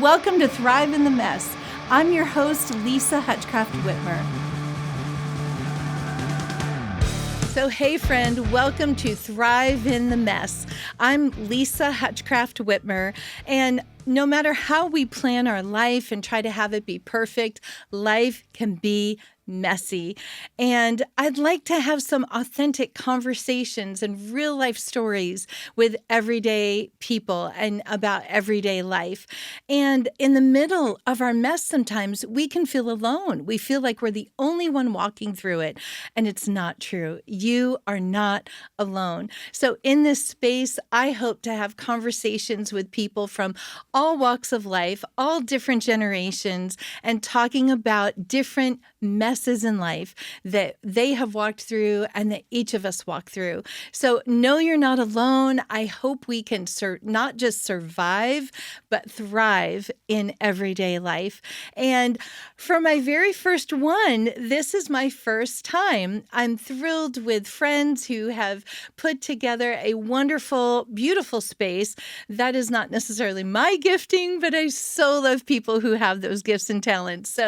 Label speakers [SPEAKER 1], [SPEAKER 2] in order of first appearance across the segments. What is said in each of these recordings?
[SPEAKER 1] Welcome to Thrive in the Mess. I'm your host, Lisa Hutchcraft Whitmer. So, hey friend, welcome to Thrive in the Mess. I'm Lisa Hutchcraft Whitmer, and no matter how we plan our life and try to have it be perfect, life can be messy. And I'd like to have some authentic conversations and real life stories with everyday people and about everyday life. And in the middle of our mess, sometimes we can feel alone. We feel like we're the only one walking through it. And it's not true. You are not alone. So in this space, I hope to have conversations with people from all walks of life, all different generations, and talking about different messes in life that they have walked through and that each of us walk through. So no, you're not alone. I hope we can not just survive, but thrive in everyday life. And for my very first one, this is my first time. I'm thrilled with friends who have put together a wonderful, beautiful space. That is not necessarily my gifting, but I so love people who have those gifts and talents.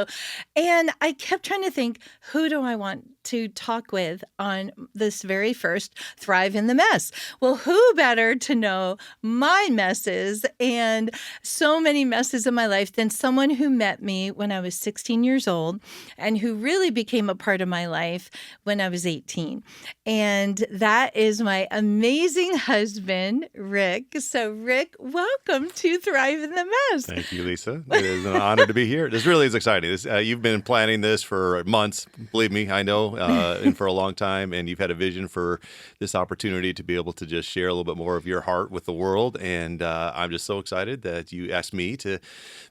[SPEAKER 1] And I kept trying to think, who do I want to talk with on this very first Thrive in the Mess? Well, who better to know my messes and so many messes in my life than someone who met me when I was 16 years old and who really became a part of my life when I was 18. And that is my amazing husband, Rick. So Rick, welcome to Thrive in the Mess.
[SPEAKER 2] Thank you, Lisa. It is an honor to be here. This really is exciting. You've been planning this for months, believe me, I know, and for a long time, and you've had a vision for this opportunity to be able to just share a little bit more of your heart with the world, and I'm just so excited that you asked me to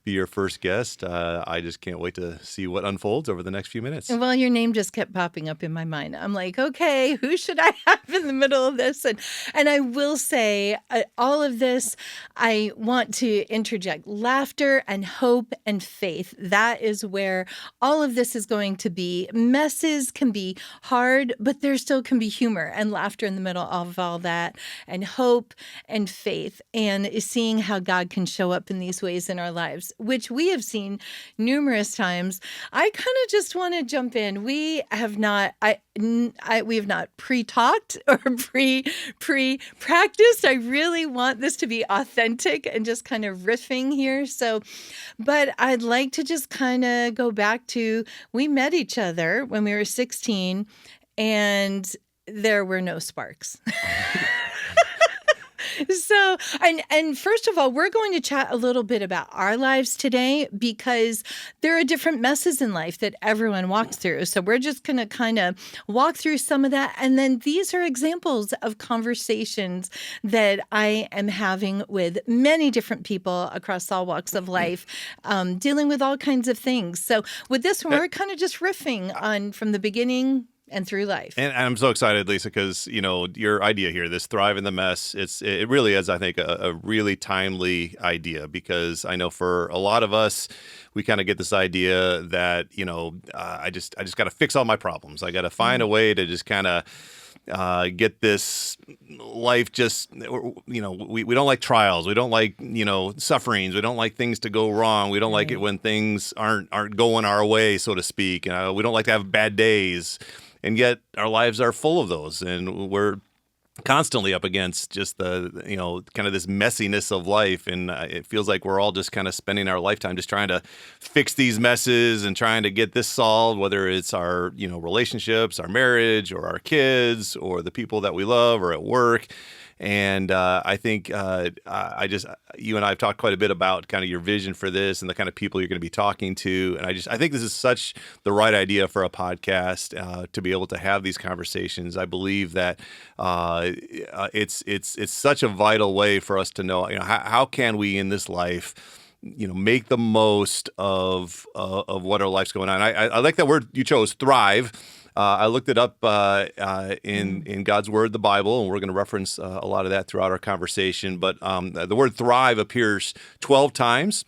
[SPEAKER 2] be your first guest. I just can't wait to see what unfolds over the next few minutes.
[SPEAKER 1] Well, your name just kept popping up in my mind. I'm like, okay, who should I have in the middle of this? And I will say, all of this, I want to interject laughter and hope and faith. That is where all of this is going to be. Messes can be hard, but there still can be humor and laughter in the middle of all that, and hope and faith, and seeing how God can show up in these ways in our lives, which we have seen numerous times. I kind of just want to jump in. We have not pre-talked or pre-practiced. I really want this to be authentic and just kind of riffing here. But I'd like to just kind of go back to, we met each other when we were 16 and there were no sparks. So, and first of all, we're going to chat a little bit about our lives today because there are different messes in life that everyone walks through. So we're just going to kind of walk through some of that. And then these are examples of conversations that I am having with many different people across all walks of life, dealing with all kinds of things. So with this one, we're kind of just riffing on from the beginning and through life.
[SPEAKER 2] And I'm so excited, Lisa, because, your idea here, this Thrive in the Mess, it really is, I think, a really timely idea, because I know for a lot of us, we kind of get this idea that, I just got to fix all my problems. I got to find a way to just kind of get this life just, we don't like trials. We don't like, sufferings. We don't like things to go wrong. We don't like it when things aren't going our way, so to speak. We don't like to have bad days. And yet our lives are full of those. And we're constantly up against just the, kind of this messiness of life. And it feels like we're all just kind of spending our lifetime just trying to fix these messes and trying to get this solved, whether it's our, relationships, our marriage, or our kids, or the people that we love, or at work. And I think you and I have talked quite a bit about kind of your vision for this and the kind of people you're going to be talking to. And I think this is such the right idea for a podcast to be able to have these conversations. I believe that it's such a vital way for us to know, how can we in this life, make the most of what our life's going on. I like that word you chose, thrive. I looked it up in God's Word, the Bible, and we're going to reference a lot of that throughout our conversation. But the word thrive appears 12 times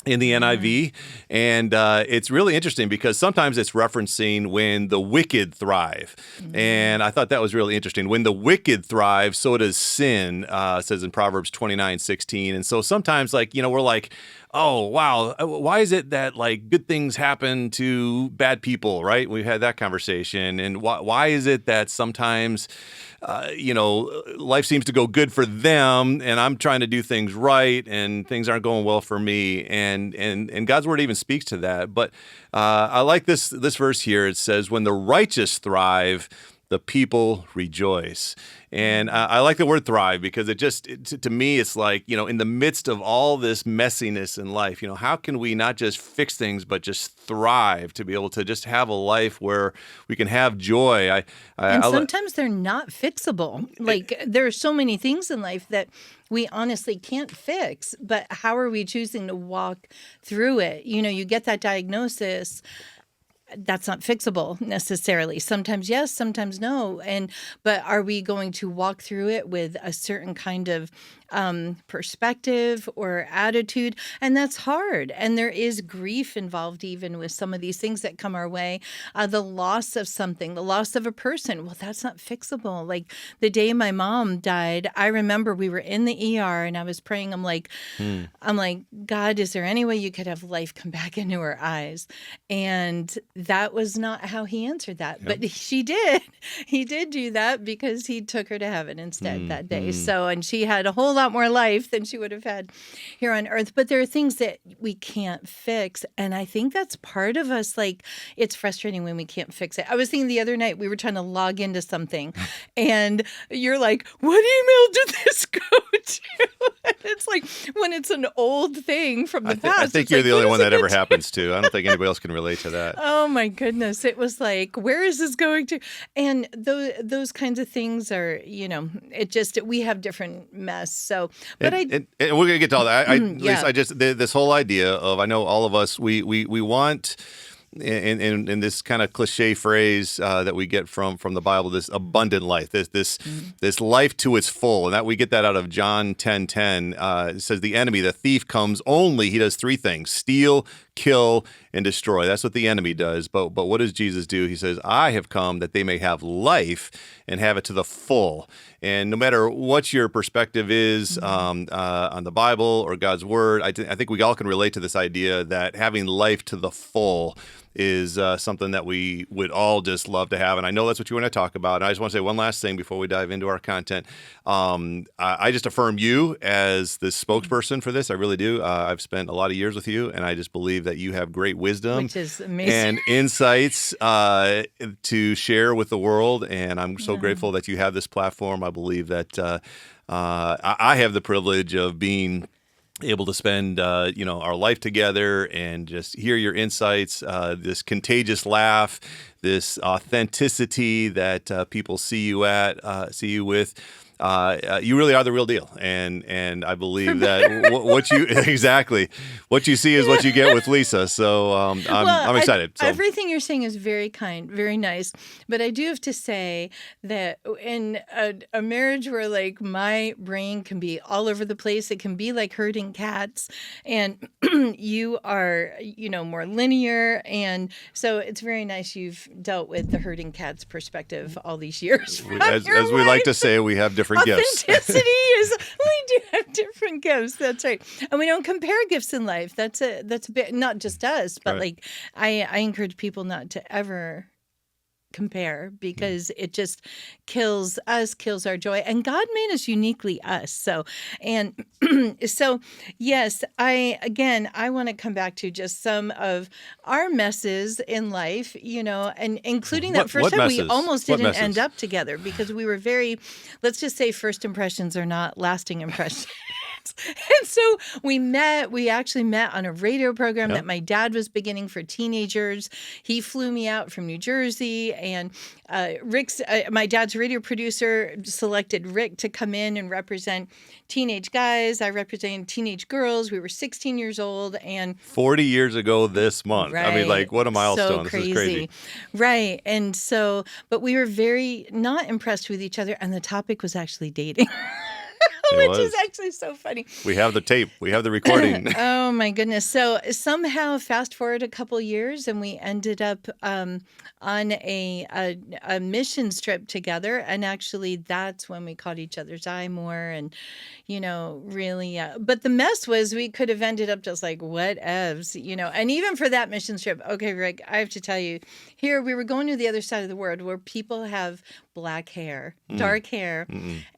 [SPEAKER 2] in the NIV, and it's really interesting because sometimes it's referencing when the wicked thrive, and I thought that was really interesting. When the wicked thrive, so does sin, says in Proverbs 29:16, and so sometimes, we're like, oh, wow, why is it that like good things happen to bad people, right? We've had that conversation. And why is it that sometimes, life seems to go good for them and I'm trying to do things right and things aren't going well for me. And God's word even speaks to that. But I like this verse here. It says, when the righteous thrive, the people rejoice. And I like the word thrive because to me, it's like, in the midst of all this messiness in life, how can we not just fix things, but just thrive to be able to just have a life where we can have joy?
[SPEAKER 1] And sometimes they're not fixable. Like there are so many things in life that we honestly can't fix, but how are we choosing to walk through it? You get that diagnosis. That's not fixable necessarily. Sometimes yes, sometimes no. But are we going to walk through it with a certain kind of perspective or attitude? And that's hard. And there is grief involved even with some of these things that come our way. The loss of something, the loss of a person. Well, that's not fixable. Like the day my mom died, I remember we were in the ER and I was praying. I'm like, God, is there any way you could have life come back into her eyes? And that was not how he answered that. Yep. But she did. He did do that because he took her to heaven instead that day. So, and she had a whole lot more life than she would have had here on earth. But there are things that we can't fix. And I think that's part of us. Like, it's frustrating when we can't fix it. I was thinking the other night, we were trying to log into something and you're like, what email did this go to? And it's like, when it's an old thing from the past.
[SPEAKER 2] I think you're the only one that ever happens to. I don't think anybody else can relate to that.
[SPEAKER 1] Oh my goodness. It was like, where is this going to? And those kinds of things are, we have different mess. So, but
[SPEAKER 2] and we're going to get to all that. This whole idea of, I know all of us, we want, in this kind of cliche phrase that we get from the Bible, this abundant life, this life to its full, and that we get that out of John 10:10. It says the enemy, the thief, comes only. He does three things: steal, kill, and destroy. That's what the enemy does. But what does Jesus do? He says, I have come that they may have life and have it to the full. And no matter what your perspective is on the Bible or God's word, I think we all can relate to this idea that having life to the full is something that we would all just love to have. And I know that's what you want to talk about. And I just want to say one last thing before we dive into our content. I just affirm you as the spokesperson for this. I really do. I've spent a lot of years with you, and I just believe that you have great wisdom,
[SPEAKER 1] which is amazing,
[SPEAKER 2] and insights to share with the world. And I'm so grateful that you have this platform. I believe that I have the privilege of being able to spend our life together and just hear your insights, this contagious laugh, this authenticity that people see you with. You really are the real deal, and I believe that what you see is what you get with Lisa. So I'm excited.
[SPEAKER 1] Everything you're saying is very kind, very nice, but I do have to say that in a marriage where like my brain can be all over the place, it can be like herding cats, and you are more linear, and so it's very nice you've dealt with the herding cats perspective all these years.
[SPEAKER 2] As we like to say, we have different gifts.
[SPEAKER 1] Authenticity is, we do have different gifts. That's right. And we don't compare gifts in life. That's a bit, not just us, but like I encourage people not to ever compare, because it just kills our joy. And God made us uniquely us. So yes, I want to come back to just some of our messes in life, and including that first time we almost didn't end up together because we were let's just say first impressions are not lasting impressions. And so we actually met on a radio program that my dad was beginning for teenagers. He flew me out from New Jersey, and my dad's radio producer selected Rick to come in and represent teenage guys. I represented teenage girls. We were 16 years old, and
[SPEAKER 2] 40 years ago this month.
[SPEAKER 1] Right.
[SPEAKER 2] I mean, like, what a milestone.
[SPEAKER 1] So crazy.
[SPEAKER 2] This is crazy.
[SPEAKER 1] Right. And so, but we were very not impressed with each other, and the topic was actually dating.
[SPEAKER 2] It
[SPEAKER 1] which
[SPEAKER 2] was.
[SPEAKER 1] is actually so funny.
[SPEAKER 2] We have the tape. We have the recording.
[SPEAKER 1] Oh my goodness! So somehow, fast forward a couple years, and we ended up on a missions trip together. And actually, that's when we caught each other's eye more, and really. But the mess was we could have ended up just like whatevs, And even for that missions trip, okay, Rick, I have to tell you, here we were going to the other side of the world where people have black hair, dark hair,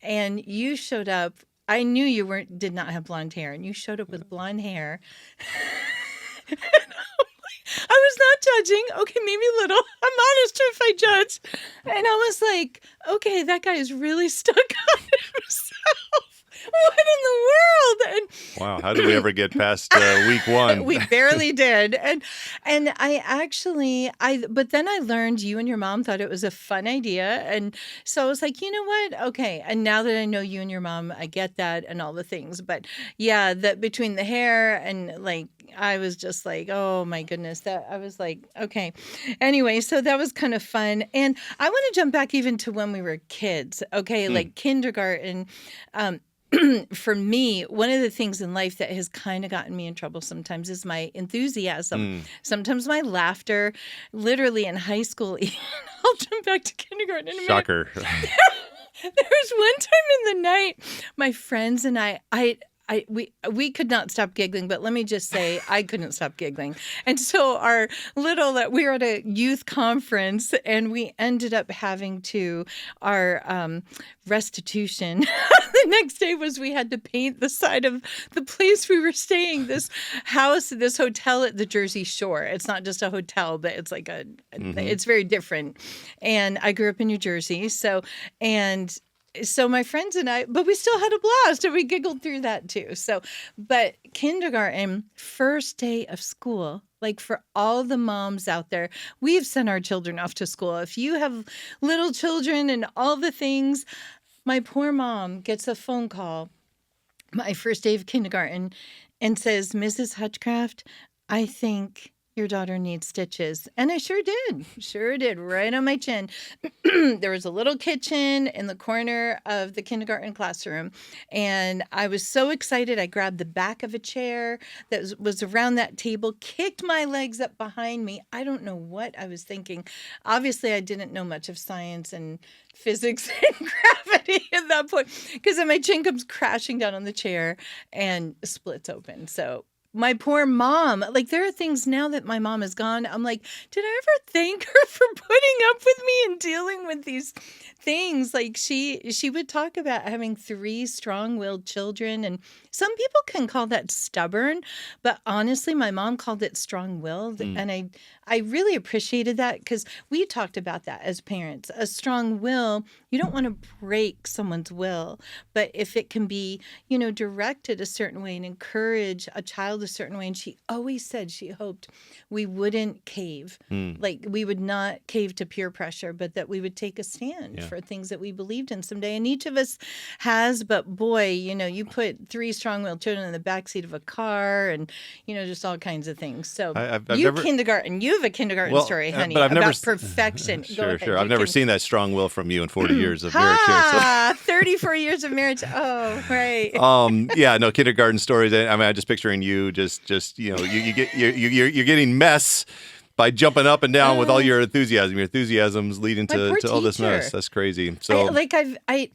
[SPEAKER 1] and you showed up. I knew you did not have blonde hair, and you showed up with blonde hair. I was not judging. Okay, maybe a little. I'm honest if I judge. And I was like, okay, that guy is really stuck on himself. What in the world? And
[SPEAKER 2] Wow, how did we ever get past week one?
[SPEAKER 1] we barely did. And but then I learned you and your mom thought it was a fun idea. And so I was like, you know what? Okay. And now that I know you and your mom, I get that and all the things. But yeah, that between the hair and like, I was just like, oh my goodness, that I was like, okay. Anyway, so that was kind of fun. And I want to jump back even to when we were kids. Okay. Like kindergarten. For me, one of the things in life that has kind of gotten me in trouble sometimes is my enthusiasm. Sometimes my laughter, literally in high school. I'll jump back to kindergarten in a minute.
[SPEAKER 2] Shocker.
[SPEAKER 1] There was one time in the night, my friends and we could not stop giggling, but let me just say I couldn't stop giggling. And so we were at a youth conference and we ended up having our restitution the next day was we had to paint the side of the place we were staying, this hotel at the Jersey Shore. It's not just a hotel, but it's like it's very different. And I grew up in New Jersey. So my friends and but we still had a blast and we giggled through that too. So, but kindergarten, first day of school, like for all the moms out there, we've sent our children off to school. If you have little children and all the things, my poor mom gets a phone call my first day of kindergarten and says, Mrs. Hutchcraft, I think your daughter needs stitches. And I sure did, right on my chin. There was a little kitchen in the corner of the kindergarten classroom. And I was so excited. I grabbed the back of a chair that was around that table, kicked my legs up behind me. I don't know what I was thinking. Obviously, I didn't know much of science and physics and gravity at that point because then my chin comes crashing down on the chair and splits open. So my poor mom, like there are things now that my mom is gone. I'm like, did I ever thank her for putting up with me and dealing with these things? Like she would talk about having 3 strong-willed children, and some people can call that stubborn, but honestly, my mom called it strong-willed, and I really appreciated that because we talked about that as parents. A strong will, you don't want to break someone's will, but if it can be, directed a certain way and encourage a child a certain way. And she always said she hoped we wouldn't cave. Like we would not cave to peer pressure, but that we would take a stand for things that we believed in someday. And each of us has, but boy, you put 3 strong-willed children in the backseat of a car and, just all kinds of things. So you have a kindergarten story, honey,
[SPEAKER 2] but I've never
[SPEAKER 1] about perfection.
[SPEAKER 2] Sure. I've never seen that strong will from you in 40 years of marriage here. So.
[SPEAKER 1] 34 years of marriage. Oh, right.
[SPEAKER 2] Kindergarten stories. I mean, I'm just picturing you you're getting mess by jumping up and down with all your enthusiasm. Your enthusiasm's leading to all this mess. That's crazy. So
[SPEAKER 1] I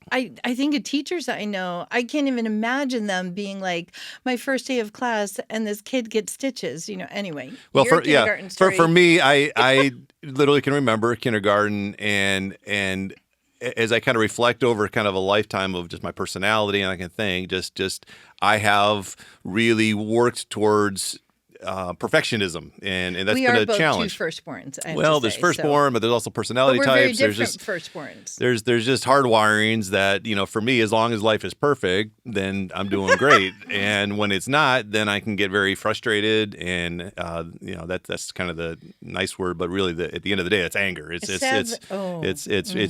[SPEAKER 1] think of teachers I know, I can't even imagine them being like, my first day of class and this kid gets stitches, anyway.
[SPEAKER 2] Well, for me, I literally can remember kindergarten and as I kind of reflect over kind of a lifetime of just my personality, and I can think just I have really worked towards perfectionism, and that's been a challenge. We are both
[SPEAKER 1] 2 firstborns.
[SPEAKER 2] Well, there's firstborn, but there's also personality
[SPEAKER 1] but we're
[SPEAKER 2] types.
[SPEAKER 1] Very different firstborns.
[SPEAKER 2] There's just hardwirings that for me, as long as life is perfect, then I'm doing great, and when it's not, then I can get very frustrated, and that's kind of the nice word, but really at the end of the day, it's anger. It's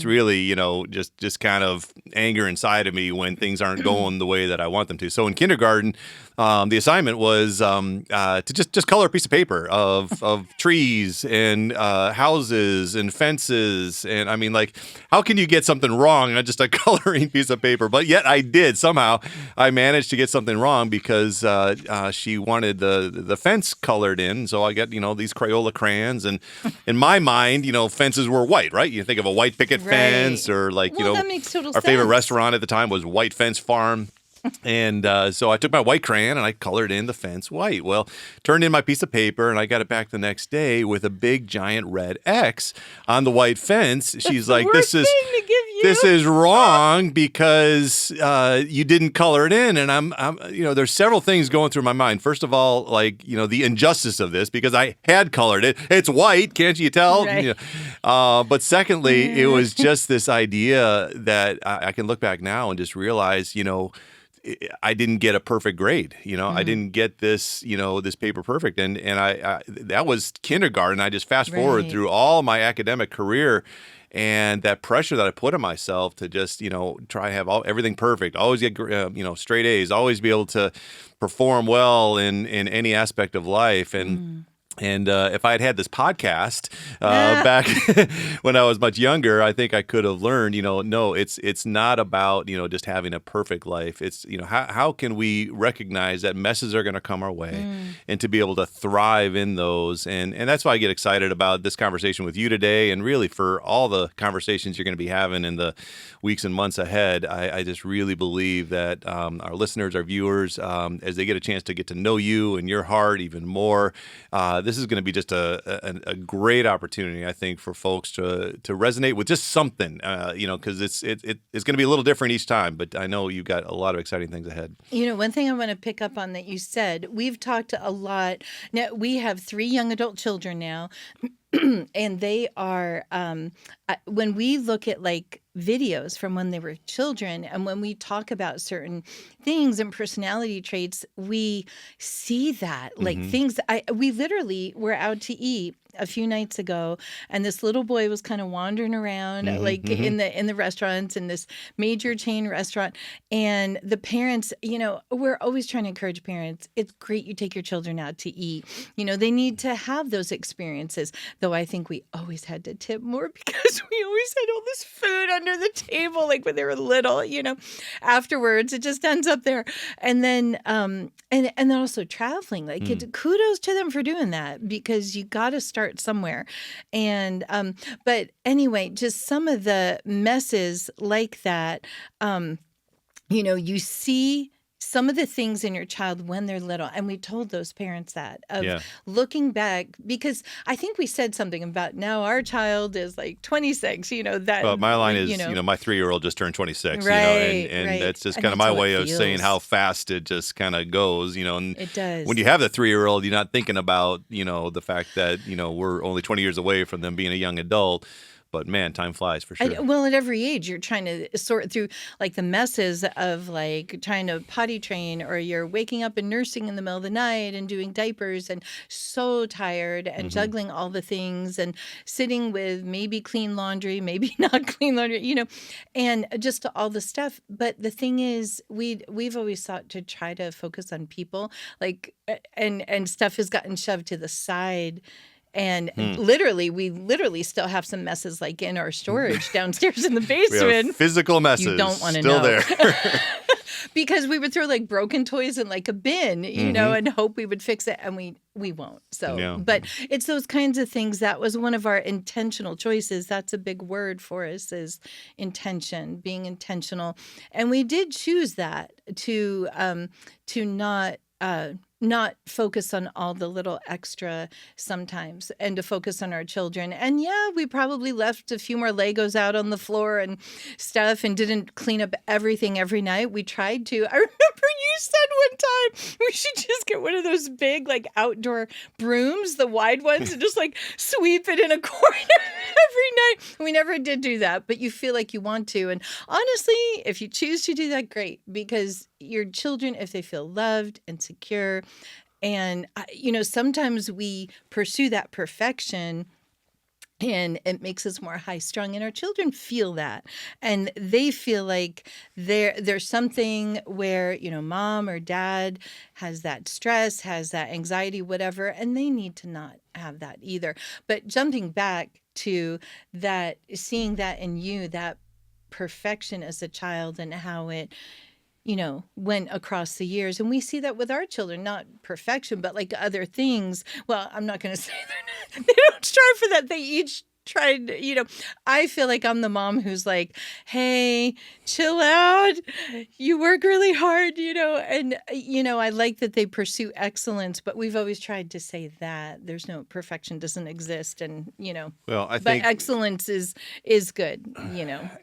[SPEAKER 2] really just kind of anger inside of me when things aren't going the way that I want them to. So in kindergarten, the assignment was to just color a piece of paper of trees and houses and fences. And I mean, like, how can you get something wrong on just a coloring piece of paper? But yet I did. Somehow I managed to get something wrong because she wanted the fence colored in. So I got, these Crayola crayons. And in my mind, fences were white, right? You think of a white picket fence, or like,
[SPEAKER 1] that makes total
[SPEAKER 2] our favorite
[SPEAKER 1] sense.
[SPEAKER 2] restaurant at the time was White Fence Farm. And so I took my white crayon and I colored in the fence white. Well, turned in my piece of paper, and I got it back the next day with a big giant red X on the white fence. She's like, "This is wrong because you didn't color it in." And I'm there's several things going through my mind. First of all, like, the injustice of this, because I had colored it. It's white, can't you tell?
[SPEAKER 1] Right.
[SPEAKER 2] But secondly, it was just this idea that I can look back now and just realize, I didn't get a perfect grade. I didn't get this, this paper perfect. And I that was kindergarten. I just fast forward through all my academic career, and that pressure that I put on myself to just, try to have everything perfect, always get, straight A's, always be able to perform well in any aspect of life. And if I had had this podcast back when I was much younger, I think I could have learned, no, it's not about, just having a perfect life. It's, how can we recognize that messes are going to come our way and to be able to thrive in those. And that's why I get excited about this conversation with you today, and really for all the conversations you're going to be having in the weeks and months ahead. I just really believe that our listeners, our viewers, as they get a chance to get to know you and your heart even more, this is going to be just a great opportunity, I think, for folks to resonate with just something, because it's going to be a little different each time. But I know you've got a lot of exciting things ahead.
[SPEAKER 1] One thing I want to pick up on that you said, we've talked a lot. Now, we have 3 young adult children now. And they are, when we look at like videos from when they were children, and when we talk about certain things and personality traits, we see that like things. We literally were out to eat a few nights ago, and this little boy was kind of wandering around in the restaurants, in this major chain restaurant, and the parents, we're always trying to encourage parents. It's great you take your children out to eat. They need to have those experiences. Though I think we always had to tip more because we always had all this food under the table, like when they were little, afterwards it just ends up there. And then, and then also traveling, like kudos to them for doing that, because you got to start somewhere. And, but anyway, just some of the messes like that, you see some of the things in your child when they're little. And we told those parents that of looking back, because I think we said something about now our child is like 26, that.
[SPEAKER 2] Well, my line is, my 3-year-old just turned 26,
[SPEAKER 1] right,
[SPEAKER 2] and that's just kind of my way of saying how fast it just kind of goes, and
[SPEAKER 1] it does.
[SPEAKER 2] When you have the 3-year-old, you're not thinking about, the fact that, we're only 20 years away from them being a young adult. But man, time flies for sure.
[SPEAKER 1] Well, at every age, you're trying to sort through like the messes of like trying to potty train, or you're waking up and nursing in the middle of the night and doing diapers and so tired and juggling all the things and sitting with maybe clean laundry, maybe not clean laundry, and just all the stuff. But the thing is, we've always sought to try to focus on people, like, and stuff has gotten shoved to the side. And we still have some messes like in our storage downstairs in the basement.
[SPEAKER 2] We have physical messes.
[SPEAKER 1] You don't want to
[SPEAKER 2] still
[SPEAKER 1] know.
[SPEAKER 2] There.
[SPEAKER 1] Because we would throw like broken toys in like a bin, and hope we would fix it, and we won't. So, but it's those kinds of things. That was one of our intentional choices. That's a big word for us, is intention, being intentional. And we did choose that to not focus on all the little extra sometimes, and to focus on our children. And we probably left a few more Legos out on the floor and stuff, and didn't clean up everything every night. We tried to. I remember you said one time we should just get one of those big like outdoor brooms, the wide ones, and just like sweep it in a corner every night. We never did do that, but you feel like you want to. And honestly, if you choose to do that, great, because your children, if they feel loved and secure, and sometimes we pursue that perfection, And it makes us more high strung, and our children feel that, and they feel like there's something where, mom or dad has that stress, has that anxiety, whatever, and they need to not have that either. But jumping back to that, seeing that in you, that perfection as a child, and how it went across the years. And we see that with our children, not perfection, but like other things. Well, I'm not going to say they don't strive for that. They each tried, I feel like I'm the mom who's like, hey, chill out. You work really hard, and, I like that they pursue excellence, but we've always tried to say that there's no perfection doesn't exist. And,
[SPEAKER 2] Well, I
[SPEAKER 1] but
[SPEAKER 2] think
[SPEAKER 1] excellence is good,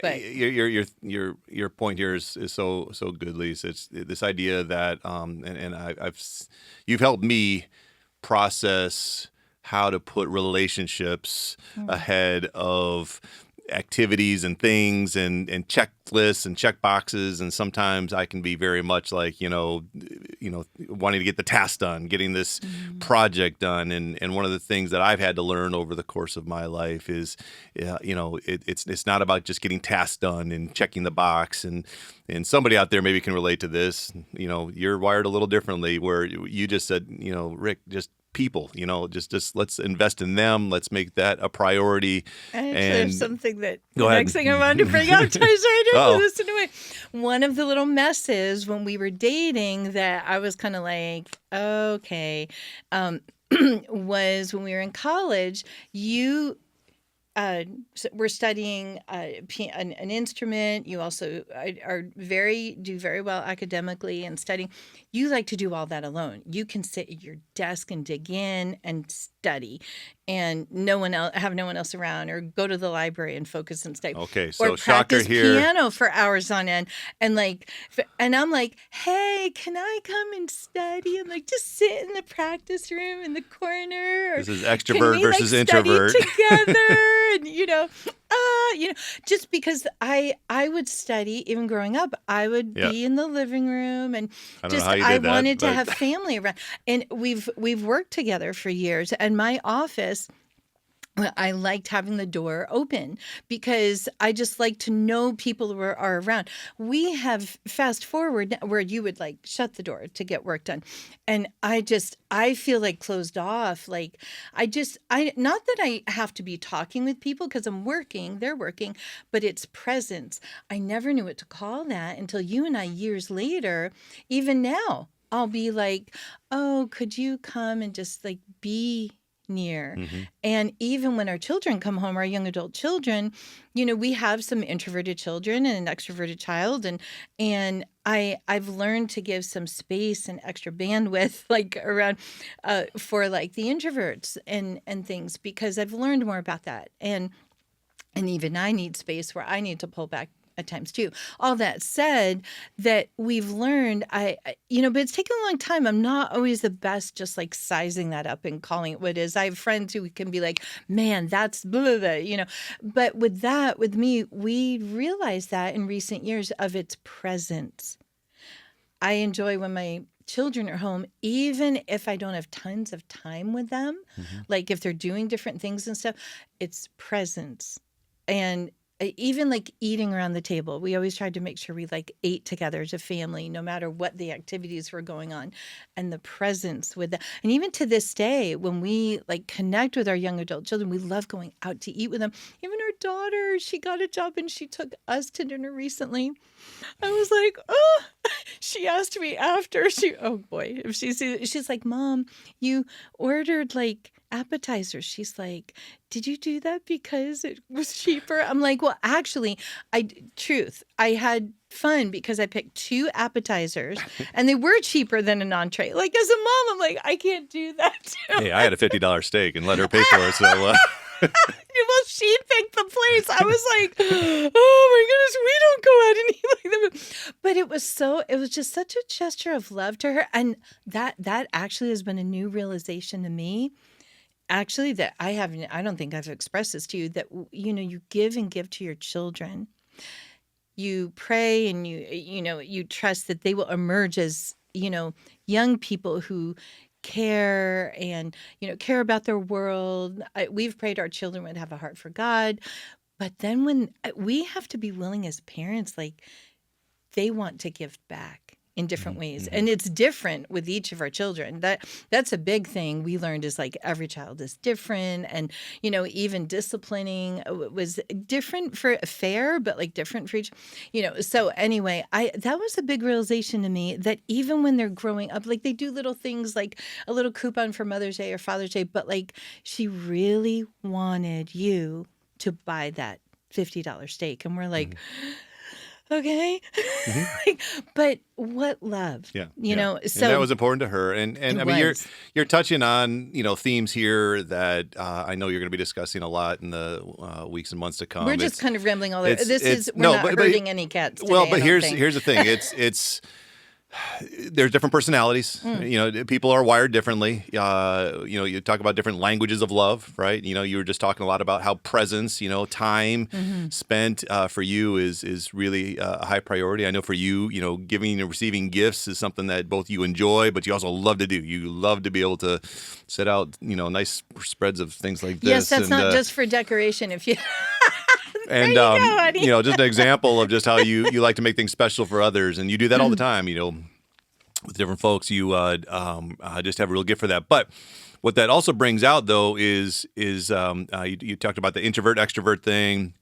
[SPEAKER 1] but
[SPEAKER 2] your point here is so good, Lisa. It's this idea that and you've helped me process how to put relationships ahead of activities and things and checklists and check boxes. And sometimes I can be very much like, wanting to get the task done, getting this project done. And one of the things that I've had to learn over the course of my life is, it's not about just getting tasks done and checking the box. And somebody out there maybe can relate to this. You're wired a little differently, where you just said, Rick, just people, just let's invest in them. Let's make that a priority.
[SPEAKER 1] I actually have something that
[SPEAKER 2] Go
[SPEAKER 1] the
[SPEAKER 2] ahead.
[SPEAKER 1] next thing I wanted to bring up. I'm sorry, I
[SPEAKER 2] Uh-oh.
[SPEAKER 1] didn't listen to it. One of the little messes when we were dating that I was kind of like, okay, was when we were in college. You were studying an instrument. You also do very well academically and studying. You like to do all that alone. You can sit at your desk and dig in and study, and no one else around, or go to the library and focus and study.
[SPEAKER 2] Okay, so
[SPEAKER 1] or
[SPEAKER 2] shocker
[SPEAKER 1] practice
[SPEAKER 2] here.
[SPEAKER 1] piano for hours on end, and I'm like, hey, can I come and study and just sit in the practice room in the corner? Or
[SPEAKER 2] This is
[SPEAKER 1] can
[SPEAKER 2] extrovert
[SPEAKER 1] we,
[SPEAKER 2] versus
[SPEAKER 1] study
[SPEAKER 2] introvert.
[SPEAKER 1] together? And just because I would study even growing up, I would be in the living room, and
[SPEAKER 2] I don't know how you did that,
[SPEAKER 1] wanted to
[SPEAKER 2] but-
[SPEAKER 1] have family around. And we've worked together for years, and my office, I liked having the door open because I just like to know people who are around. We have fast forward where you would shut the door to get work done. And I feel closed off. Not that I have to be talking with people because I'm working, they're working, but it's presence. I never knew what to call that until you and I years later. Even now, I'll be like, oh, could you come and just be near? And even when our children come home, our young adult children, we have some introverted children and an extroverted child, and I've learned to give some space and extra bandwidth around for the introverts and things, because I've learned more about that, and even I need space where I need to pull back at times too. All that said, that we've learned, but it's taken a long time. I'm not always the best just sizing that up and calling it what it is. I have friends who can be like, man, that's blah, blah, blah, But with me, we realized that in recent years of its presence. I enjoy when my children are home, even if I don't have tons of time with them, if they're doing different things and stuff, it's presence. And even eating around the table, we always tried to make sure we ate together as a family, no matter what the activities were going on, and the presence with that. And even to this day, when we connect with our young adult children, we love going out to eat with them. Even our daughter, she got a job and she took us to dinner recently. I was like, oh, she asked me after oh boy, if she sees it, she's like, Mom, you ordered appetizers. She's like, did you do that because it was cheaper? I'm like, well, actually, I had fun because I picked 2 appetizers and they were cheaper than an entree. As a mom, I'm like, I can't do that.
[SPEAKER 2] Hey, I had a $50 steak and let her pay for it. So,
[SPEAKER 1] well, she picked the place. I was like, oh my goodness, we don't go out and eat like that. But it was just such a gesture of love to her. And that actually has been a new realization to me. Actually, that I don't think I've expressed this to you, that, you give and give to your children. You pray and you trust that they will emerge as, young people who care and, care about their world. We've prayed our children would have a heart for God. But then when we have to be willing as parents, like they want to give back in different ways. And it's different with each of our children. That's a big thing we learned is like every child is different. And, even disciplining was different for fair, but like different for each, so anyway, that was a big realization to me that even when they're growing up, like they do little things like a little coupon for Mother's Day or Father's Day, but like she really wanted you to buy that $50 steak. And we're like, okay. But what love,
[SPEAKER 2] Yeah.
[SPEAKER 1] So
[SPEAKER 2] and that was important to her. And I mean, you're touching on, themes here that I know you're going to be discussing a lot in the weeks and months to come.
[SPEAKER 1] We're just kind of rambling all over. We're not hurting any cats today,
[SPEAKER 2] well, but here's the thing. There's different personalities. People are wired differently. You talk about different languages of love, right? You were just talking a lot about how presence, time spent for you is really a high priority. I know for you, giving and receiving gifts is something that both you enjoy, but you also love to do. You love to be able to set out, nice spreads of things like this.
[SPEAKER 1] Yes, that's not just for decoration. If you.
[SPEAKER 2] And just an example of just how you like to make things special for others, and you do that all the time. With different folks, you just have a real gift for that. But what that also brings out, though, is you talked about the introvert extrovert thing.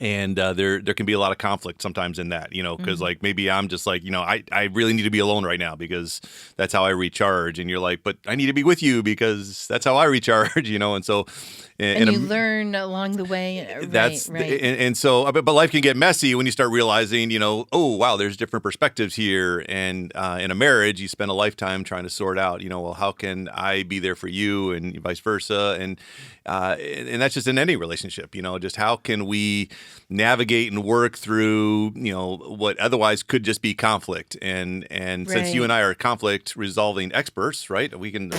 [SPEAKER 2] And there can be a lot of conflict sometimes in that, because like maybe I'm just like, I really need to be alone right now because that's how I recharge. And you're like, but I need to be with you because that's how I recharge, and so.
[SPEAKER 1] And you learn along the way.
[SPEAKER 2] That's
[SPEAKER 1] right.
[SPEAKER 2] And so, but life can get messy when you start realizing, oh, wow, there's different perspectives here. And in a marriage, you spend a lifetime trying to sort out, well, how can I be there for you and vice versa? And that's just in any relationship, just how can we navigate and work through, what otherwise could just be conflict. And since you and I are conflict resolving experts, right, we can,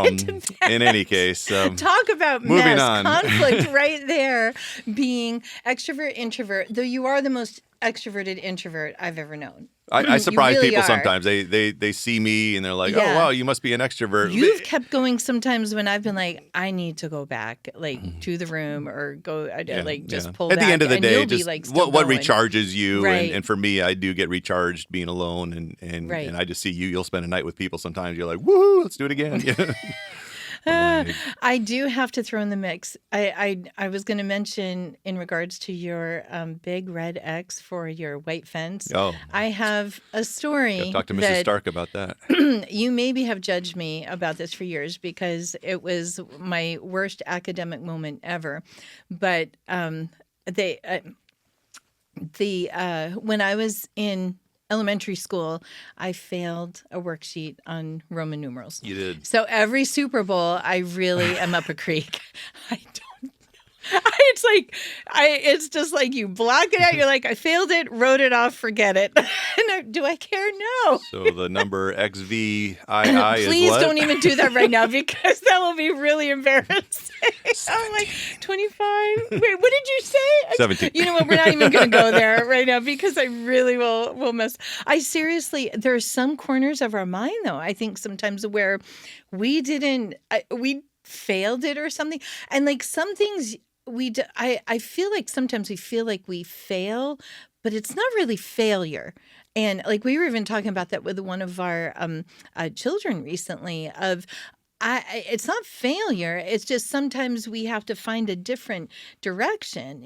[SPEAKER 2] in any case,
[SPEAKER 1] talk about
[SPEAKER 2] moving
[SPEAKER 1] mess,
[SPEAKER 2] on.
[SPEAKER 1] conflict right there, being extrovert, introvert, though you are the most extroverted introvert I've ever known.
[SPEAKER 2] I surprise
[SPEAKER 1] really
[SPEAKER 2] people
[SPEAKER 1] are.
[SPEAKER 2] sometimes. They see me and they're like,
[SPEAKER 1] Yeah.
[SPEAKER 2] oh, wow, you must be an extrovert.
[SPEAKER 1] You've kept going sometimes when I've been like, I need to go back, like to the room or go, pull
[SPEAKER 2] At
[SPEAKER 1] back.
[SPEAKER 2] the end of the
[SPEAKER 1] and
[SPEAKER 2] day,
[SPEAKER 1] you'll
[SPEAKER 2] just
[SPEAKER 1] be, like, still
[SPEAKER 2] what
[SPEAKER 1] going.
[SPEAKER 2] recharges you.
[SPEAKER 1] Right.
[SPEAKER 2] And for me, I do get recharged being alone. And
[SPEAKER 1] Right.
[SPEAKER 2] I just see you. You'll spend a night with people sometimes. You're like, woohoo, let's do it again.
[SPEAKER 1] I do have to throw in the mix. I was going to mention in regards to your big red X for your white fence.
[SPEAKER 2] Oh.
[SPEAKER 1] I have a story.
[SPEAKER 2] Talk to Mrs.
[SPEAKER 1] that
[SPEAKER 2] Stark about that.
[SPEAKER 1] you maybe have judged me about this for years because it was my worst academic moment ever. But when I was in elementary school, I failed a worksheet on Roman numerals.
[SPEAKER 2] You did.
[SPEAKER 1] So every Super Bowl, I really am up a creek. I don't. It's just like you block it out. You're like, I failed it, wrote it off, forget it. Do I care? No.
[SPEAKER 2] So the number XVII is what?
[SPEAKER 1] Please don't even do that right now because that will be really embarrassing. I'm like 25. Wait, what did you say?
[SPEAKER 2] 17.
[SPEAKER 1] You know what? We're not even going to go there right now because I really will mess. There are some corners of our mind though. I think sometimes where we failed it or something, and like some things I feel like sometimes we feel like we fail, but it's not really failure. And like we were even talking about that with one of our children recently of it's not failure. It's just sometimes we have to find a different direction,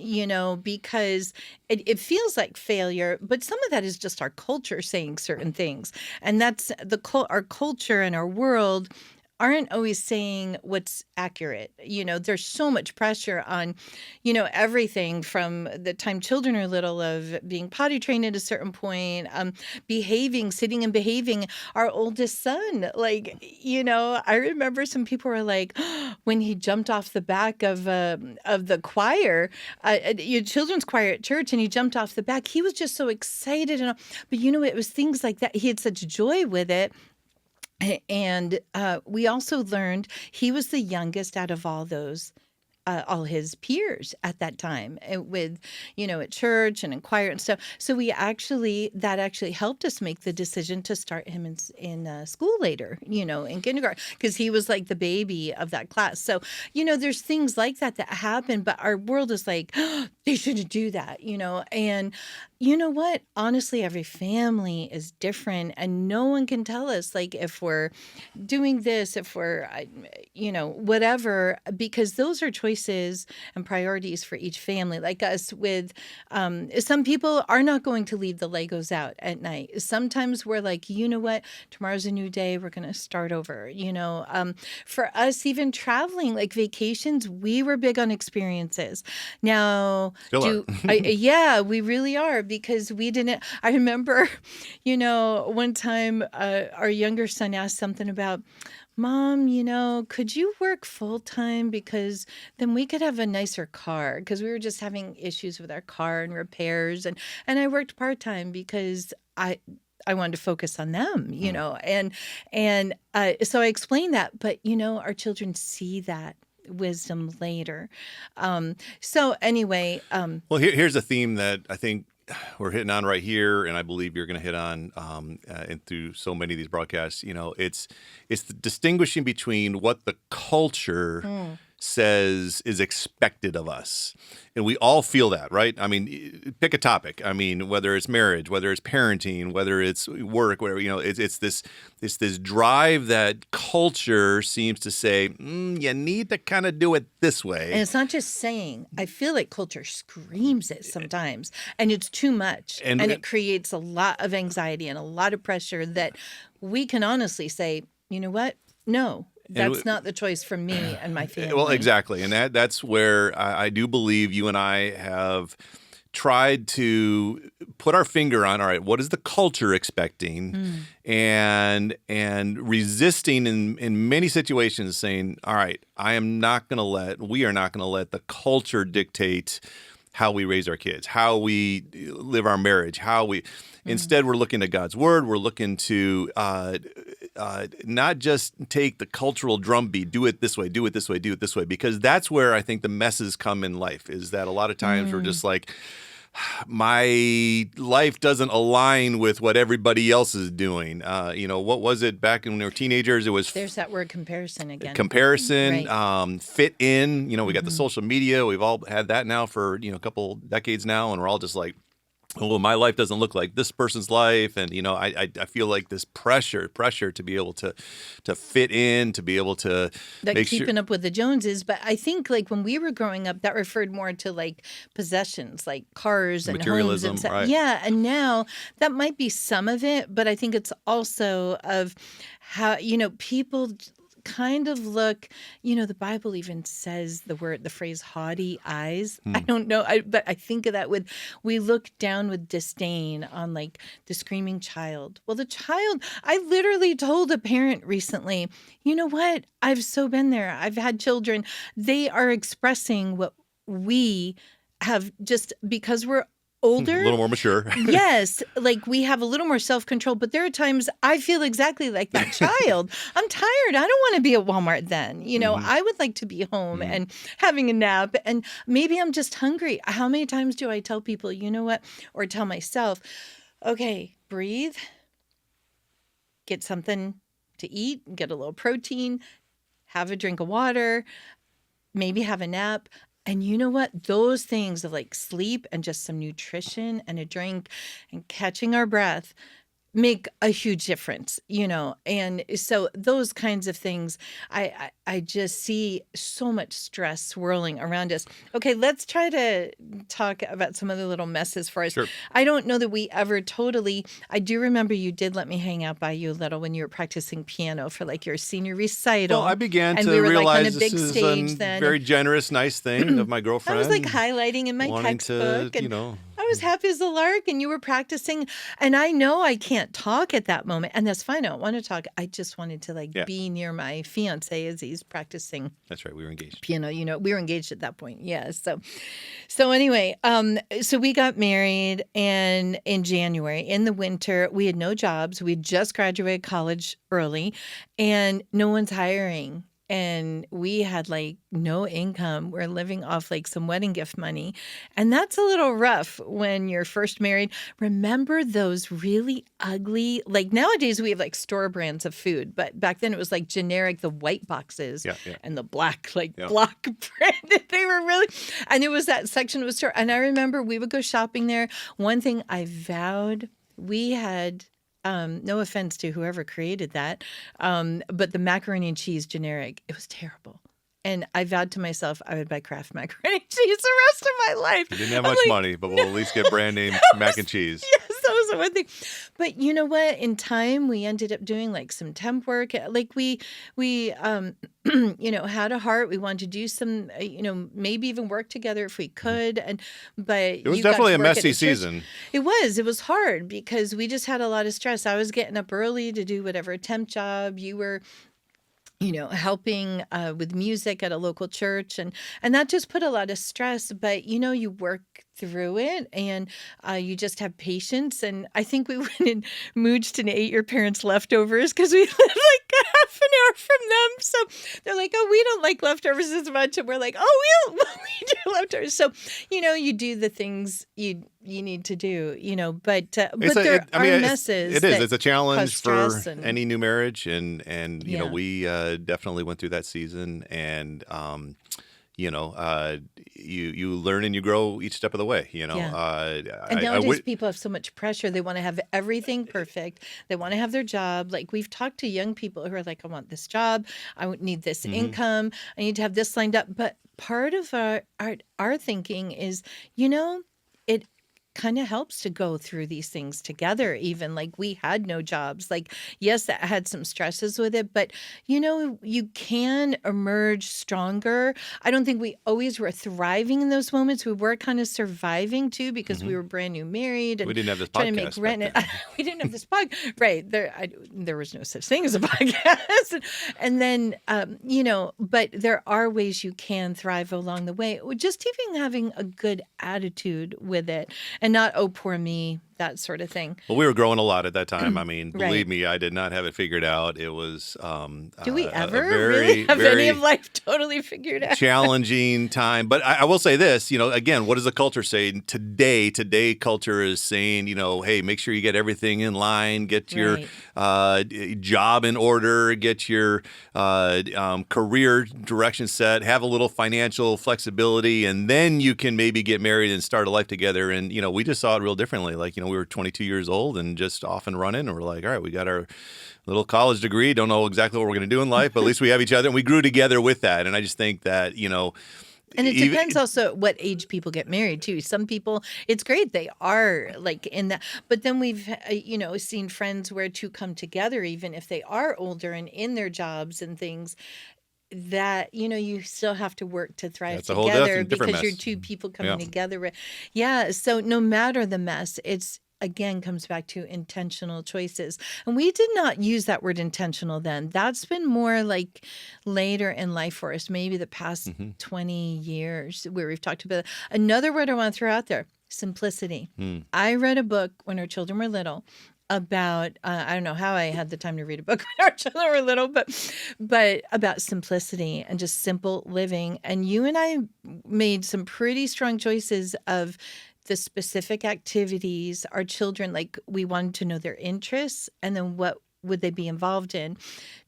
[SPEAKER 1] because it feels like failure, but some of that is just our culture saying certain things. And that's our culture and our world aren't always saying what's accurate. There's so much pressure on, everything from the time children are little of being potty trained at a certain point, sitting and behaving. Our oldest son, I remember some people were like, when he jumped off the back of the choir, children's choir at church, and he jumped off the back. He was just so excited. But it was things like that. He had such joy with it. And we also learned he was the youngest out of all those all his peers at that time with, at church and in choir and stuff. So that actually helped us make the decision to start him in school later, in kindergarten, because he was like the baby of that class. So, there's things like that happen, but our world is like, they shouldn't do that, and you know what? Honestly, every family is different, and no one can tell us like if we're doing this, if we're, whatever, because those are choices and priorities for each family. Like us with, some people are not going to leave the Legos out at night. Sometimes we're like, you know what? Tomorrow's a new day. We're going to start over, For us, even traveling, like vacations, we were big on experiences. Now,
[SPEAKER 2] Still are.
[SPEAKER 1] yeah, we really are, because we didn't. I remember, one time our younger son asked something about, Mom, could you work full time, because then we could have a nicer car, because we were just having issues with our car and repairs, and I worked part time because I wanted to focus on them, and so I explained that, but our children see that wisdom later. So anyway,
[SPEAKER 2] Well, here's a theme that I think we're hitting on right here, and I believe you're going to hit on and through so many of these broadcasts. It's the distinguishing between what the culture says is expected of us, and we all feel that, right? I mean, pick a topic. I mean, whether it's marriage, whether it's parenting, whether it's work, whatever. It's this drive that culture seems to say you need to kind of do it this way.
[SPEAKER 1] And it's not just saying. I feel like culture screams it sometimes, and it's too much, and it creates a lot of anxiety and a lot of pressure that we can honestly say, you know what? No. That's not the choice for me and my family.
[SPEAKER 2] Well, exactly. And that's where I do believe you and I have tried to put our finger on, all right, what is the culture expecting? And resisting in many situations, saying, all right, we are not going to let the culture dictate how we raise our kids, how we live our marriage, instead we're looking at God's word. We're looking to not just take the cultural drumbeat, do it this way, do it this way, do it this way, because that's where I think the messes come in life, is that a lot of times we're just like, my life doesn't align with what everybody else is doing. What was it back when we were teenagers? It was
[SPEAKER 1] there's that word comparison again.
[SPEAKER 2] Comparison,
[SPEAKER 1] right.
[SPEAKER 2] Fit in. We got the social media. We've all had that now for a couple decades now, and we're all just like, oh, my life doesn't look like this person's life, and I feel like this pressure to be able to fit in, to be able to
[SPEAKER 1] like keeping up with the Joneses. But I think like when we were growing up, that referred more to like possessions, like cars and homes and stuff.
[SPEAKER 2] Right.
[SPEAKER 1] Yeah, and now that might be some of it, but I think it's also of how people kind of look, the Bible even says the phrase haughty eyes. I don't know, but I think of that we look down with disdain on like the screaming child. Well, I literally told a parent recently, you know what? I've so been there. I've had children. They are expressing what we have just because we're older,
[SPEAKER 2] a little more mature.
[SPEAKER 1] Yes, like we have a little more self-control, but there are times I feel exactly like that child. I'm tired. I don't want to be at Walmart then. I would like to be home and having a nap, and maybe I'm just hungry. How many times do I tell people, you know what, or tell myself, okay, breathe, get something to eat, get a little protein, have a drink of water, maybe have a nap. And you know what? Those things of like sleep and just some nutrition and a drink and catching our breath make a huge difference, and so those kinds of things, I just see so much stress swirling around us. Okay, let's try to talk about some other little messes for us.
[SPEAKER 2] Sure.
[SPEAKER 1] I don't know that we ever totally, I do remember you did let me hang out by you a little when you were practicing piano for like your senior recital.
[SPEAKER 2] Well, I began
[SPEAKER 1] and
[SPEAKER 2] to
[SPEAKER 1] we were
[SPEAKER 2] realize
[SPEAKER 1] like on a
[SPEAKER 2] this
[SPEAKER 1] big
[SPEAKER 2] is
[SPEAKER 1] stage
[SPEAKER 2] a
[SPEAKER 1] then.
[SPEAKER 2] very generous, nice thing of my girlfriend.
[SPEAKER 1] I was like highlighting in my
[SPEAKER 2] wanting
[SPEAKER 1] textbook,
[SPEAKER 2] to,
[SPEAKER 1] and I was happy as a lark, and you were practicing. And I know I can't talk at that moment, and that's fine. I don't want to talk. I just wanted to be near my fiance as he's practicing.
[SPEAKER 2] That's right. We were engaged.
[SPEAKER 1] Piano, we were engaged at that point. Yeah. So anyway, so we got married, and in January, in the winter, we had no jobs. We just graduated college early, and no one's hiring. and we had like no income. We're living off like some wedding gift money. And that's a little rough when you're first married. Remember those really ugly, like nowadays we have like store brands of food, but back then it was like generic, the white boxes
[SPEAKER 2] Yeah, yeah.
[SPEAKER 1] and the black, like
[SPEAKER 2] Yeah.
[SPEAKER 1] block branded. They were really, and it was that section of the store. And I remember we would go shopping there. One thing I vowed, we had no offense to whoever created that, but the macaroni and cheese generic, it was terrible. And I vowed to myself I would buy Kraft macaroni and cheese the rest of my life.
[SPEAKER 2] We didn't have
[SPEAKER 1] I'm
[SPEAKER 2] much
[SPEAKER 1] like,
[SPEAKER 2] money, but we'll at least get brand name mac and cheese.
[SPEAKER 1] yes, that was the one thing. But you know what? In time, we ended up doing like some temp work. Like we had a heart. We wanted to do some, maybe even work together if we could. But
[SPEAKER 2] It was
[SPEAKER 1] you got
[SPEAKER 2] definitely
[SPEAKER 1] to
[SPEAKER 2] a
[SPEAKER 1] work at
[SPEAKER 2] messy
[SPEAKER 1] church.
[SPEAKER 2] season.
[SPEAKER 1] It was hard because we just had a lot of stress. I was getting up early to do whatever temp job. You were helping with music at a local church, and that just put a lot of stress. But you work through it, and you just have patience. And I think we went and mooched and ate your parents' leftovers because we lived like half an hour from them. So they're like, "Oh, we don't like leftovers as much," and we're like, "Oh, we do leftovers." So you do the things you need to do. But there are messes.
[SPEAKER 2] It is. It's a challenge for
[SPEAKER 1] stress and-
[SPEAKER 2] any new marriage, and
[SPEAKER 1] Yeah.
[SPEAKER 2] we definitely went through that season, and you learn and you grow each step of the way.
[SPEAKER 1] And nowadays people have so much pressure. They want to have everything perfect. They want to have their job. Like we've talked to young people who are like, I want this job. I need this income. I need to have this lined up. But part of our thinking is, it kind of helps to go through these things together. Even like we had no jobs. Like, yes, that had some stresses with it, but you can emerge stronger. I don't think we always were thriving in those moments. We were kind of surviving too because we were brand new married and
[SPEAKER 2] we didn't have this
[SPEAKER 1] trying to
[SPEAKER 2] podcast
[SPEAKER 1] make rent.
[SPEAKER 2] back then.
[SPEAKER 1] We didn't have this podcast. Right. There was no such thing as a podcast. And then, but there are ways you can thrive along the way. Just even having a good attitude with it. And not, oh, poor me, that sort of thing.
[SPEAKER 2] Well, we were growing a lot at that time. I mean,
[SPEAKER 1] Right.
[SPEAKER 2] believe me, I did not have it figured out. It was
[SPEAKER 1] Do we
[SPEAKER 2] a
[SPEAKER 1] ever
[SPEAKER 2] very,
[SPEAKER 1] really have
[SPEAKER 2] very
[SPEAKER 1] any of life totally figured out?
[SPEAKER 2] challenging time. But I will say this, again, what does the culture say today? Today, culture is saying, hey, make sure you get everything in line, get your job in order, get your career direction set, have a little financial flexibility, and then you can maybe get married and start a life together. And, we just saw it real differently. Like, we were 22 years old and just off and running. And we're like, all right, we got our little college degree. Don't know exactly what we're going to do in life, but at least we have each other. And we grew together with that. And I just think that,
[SPEAKER 1] And it depends also at what age people get married too. Some people, it's great. They are like in that, but then we've, seen friends where two come together, even if they are older and in their jobs and things, that you still have to work to thrive
[SPEAKER 2] That's a whole
[SPEAKER 1] together
[SPEAKER 2] different
[SPEAKER 1] because you're
[SPEAKER 2] mess.
[SPEAKER 1] two people coming
[SPEAKER 2] Yeah.
[SPEAKER 1] together. Yeah. So no matter the mess, it's again comes back to intentional choices. And we did not use that word intentional then. That's been more like later in life for us, maybe the past 20 years where we've talked about it. Another word I want to throw out there, simplicity. I read a book when our children were little about I don't know how I had the time to read a book when our children were little, but about simplicity and just simple living. And you and I made some pretty strong choices of the specific activities our children, like we wanted to know their interests and then what would they be involved in,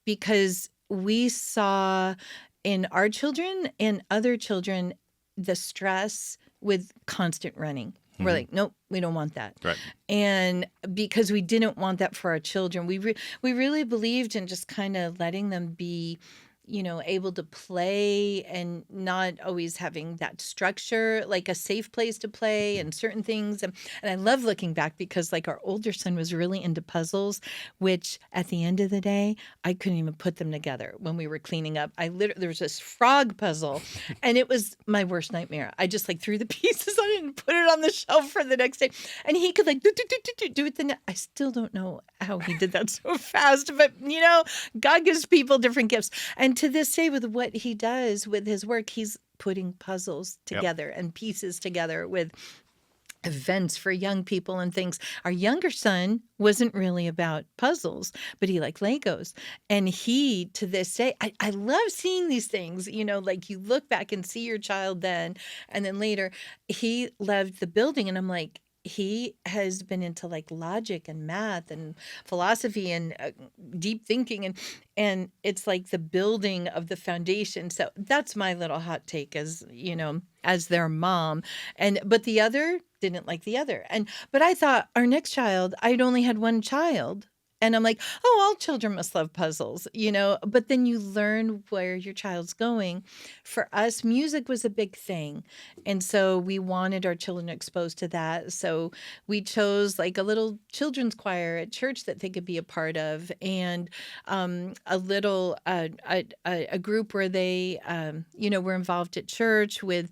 [SPEAKER 1] because we saw in our children and other children the stress with constant running. We're like, nope, we don't want that.
[SPEAKER 2] Right.
[SPEAKER 1] And because we didn't want that for our children, we really believed in just kind of letting them be, able to play and not always having that structure, like a safe place to play and certain things. And I love looking back because like our older son was really into puzzles, which at the end of the day, I couldn't even put them together when we were cleaning up. There was this frog puzzle and it was my worst nightmare. I just like threw the pieces on it and put it on the shelf for the next day. And he could like do it. I still don't know how he did that so fast, but God gives people different gifts. And to this day, with what he does with his work, he's putting puzzles together and pieces together with events for young people and things. Our younger son wasn't really about puzzles, but he liked Legos. And he, to this day, I love seeing these things, like you look back and see your child then, and then later he loved the building. And I'm like, he has been into like logic and math and philosophy and deep thinking, and it's like the building of the foundation. So that's my little hot take as their mom. But the other didn't like the other. But I thought our next child, I'd only had one child. And I'm like, oh, all children must love puzzles, but then you learn where your child's going. For us, music was a big thing. And so we wanted our children exposed to that. So we chose like a little children's choir at church that they could be a part of, and a little, a group where they, were involved at church with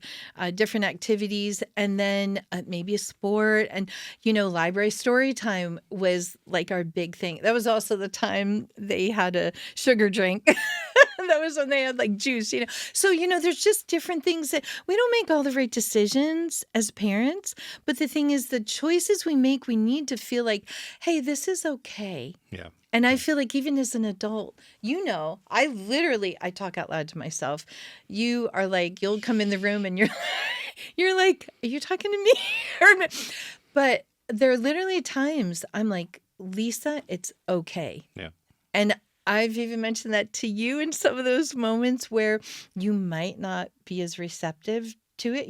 [SPEAKER 1] different activities, and then maybe a sport. And, library story time was like our big thing. That was also the time they had a sugar drink. That was when they had like juice, So, there's just different things that we don't make all the right decisions as parents. But the thing is, the choices we make, we need to feel hey, this is okay.
[SPEAKER 2] Yeah.
[SPEAKER 1] And I feel like even as an adult, I talk out loud to myself. You are like, you'll come in the room and you're like, are you talking to me? But there are literally times I'm like, Lisa, it's okay.
[SPEAKER 2] Yeah.
[SPEAKER 1] And I've even mentioned that to you in some of those moments where you might not be as receptive to it,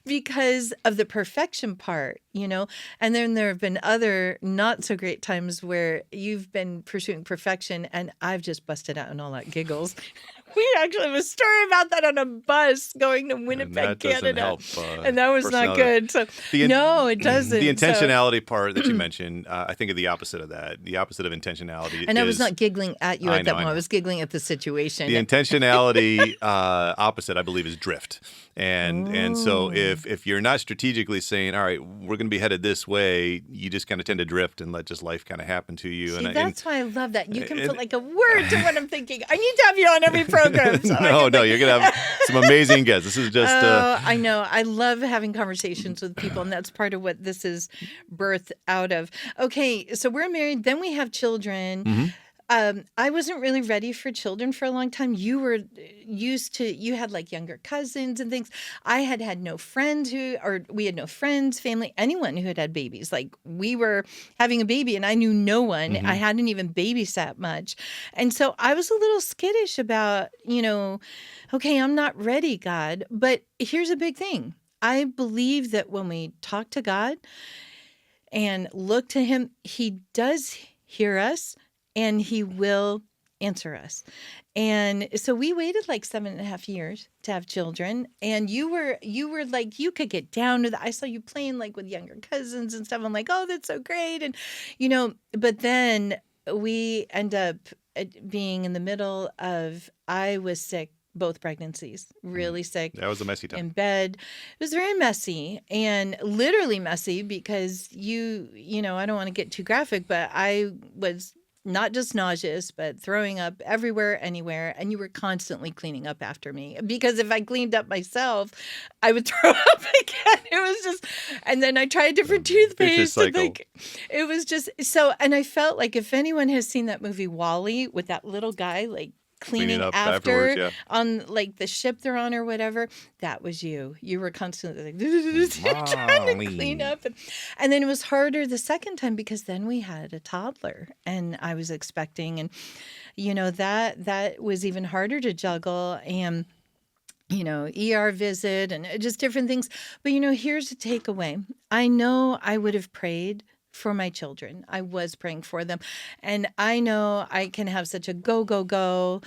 [SPEAKER 1] because of the perfection part, and then there have been other not so great times where you've been pursuing perfection and I've just busted out in all that giggles. We actually have a story about that on a bus going to Winnipeg, Canada.
[SPEAKER 2] Help,
[SPEAKER 1] and that was not good. So no, it doesn't.
[SPEAKER 2] The intentionality part that you mentioned, I think of the opposite of that. The opposite of intentionality.
[SPEAKER 1] And I was not giggling at you at that moment. I was giggling at the situation.
[SPEAKER 2] The intentionality opposite, I believe, is drift. And so if you're not strategically saying, all right, we're going to be headed this way, you just kind of tend to drift and let just life kind of happen to you.
[SPEAKER 1] See, that's why I love that. You can put like a word to what I'm thinking. I need to have you on every program. So
[SPEAKER 2] no, you're going to have some amazing guests. This is just...
[SPEAKER 1] I know. I love having conversations with people, and that's part of what this is birthed out of. Okay, so we're married, then we have children.
[SPEAKER 2] Mm-hmm.
[SPEAKER 1] I wasn't really ready for children for a long time. You were you had like younger cousins and things. I had no friends we had no friends, family, anyone who had babies. Like we were having a baby and I knew no one.
[SPEAKER 2] Mm-hmm.
[SPEAKER 1] I hadn't even babysat much. And so I was a little skittish about, okay, I'm not ready, God. But here's a big thing. I believe that when we talk to God and look to him, he does hear us. And he will answer us. And so we waited like 7.5 years to have children. And you were like, you could get down to I saw you playing like with younger cousins and stuff. I'm like, oh, that's so great. And, but then we end up being in the middle of, I was sick, both pregnancies, really sick.
[SPEAKER 2] That was a messy time.
[SPEAKER 1] In bed. It was very messy and literally messy because I don't want to get too graphic, but I was not just nauseous, but throwing up everywhere, anywhere. And you were constantly cleaning up after me because if I cleaned up myself, I would throw up again. It was just, and then I tried different toothpaste. And it was just so, and I felt like if anyone has seen that movie WALL-E with that little guy, like cleaning up after on like the ship they're on or whatever, that was you. You were constantly like trying to clean up. And then it was harder the second time because then we had a toddler and I was expecting, and that was even harder to juggle, and ER visit and just different things. But here's a takeaway. I know I would have prayed for my children. I was praying for them. And I know I can have such a go,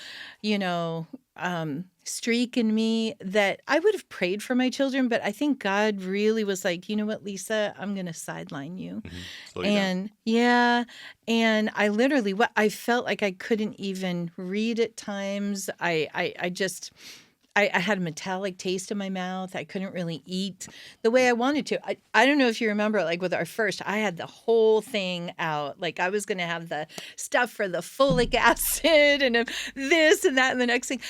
[SPEAKER 1] streak in me that I would have prayed for my children. But I think God really was like, you know what, Lisa, I'm going to sideline you. Mm-hmm. And I literally, I felt like I couldn't even read at times. I had a metallic taste in my mouth. I couldn't really eat the way I wanted to. I don't know if you remember, like with our first, I had the whole thing out. Like I was going to have the stuff for the folic acid and this and that and the next thing.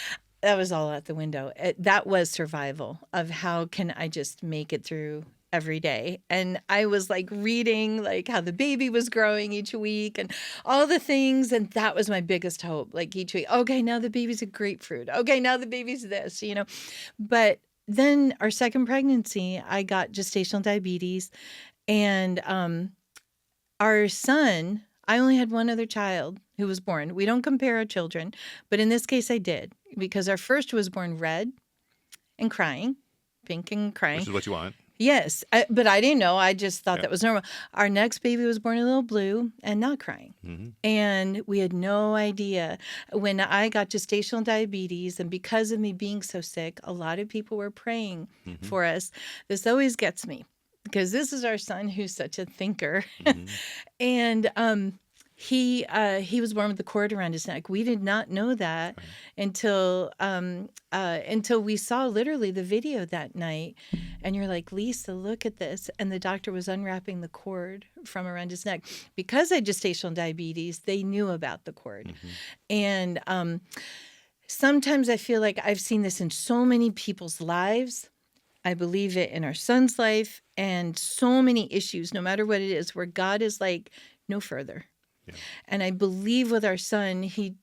[SPEAKER 1] that was all out the window. That was survival of how can I just make it through every day. And I was like reading like how the baby was growing each week and all the things. And that was my biggest hope. Like each week, okay, now the baby's a grapefruit. Okay, now the baby's this, But then our second pregnancy, I got gestational diabetes. And our son, I only had one other child who was born. We don't compare our children, but in this case I did, because our first was born red and crying, pink and crying.
[SPEAKER 2] Which is what you want.
[SPEAKER 1] Yes, but I didn't know. I just thought that was normal. Our next baby was born a little blue and not crying.
[SPEAKER 2] Mm-hmm.
[SPEAKER 1] And we had no idea. When I got gestational diabetes, and because of me being so sick, a lot of people were praying for us. This always gets me, because this is our son who's such a thinker. And he was born with the cord around his neck. We did not know that until we saw literally the video that night. And you're like, Lisa, look at this. And the doctor was unwrapping the cord from around his neck. Because I had gestational diabetes, they knew about the cord. And sometimes I feel like I've seen this in so many people's lives. I believe it in our son's life, and so many issues, no matter what it is, where God is like, no further. Yeah. And I believe with our son, he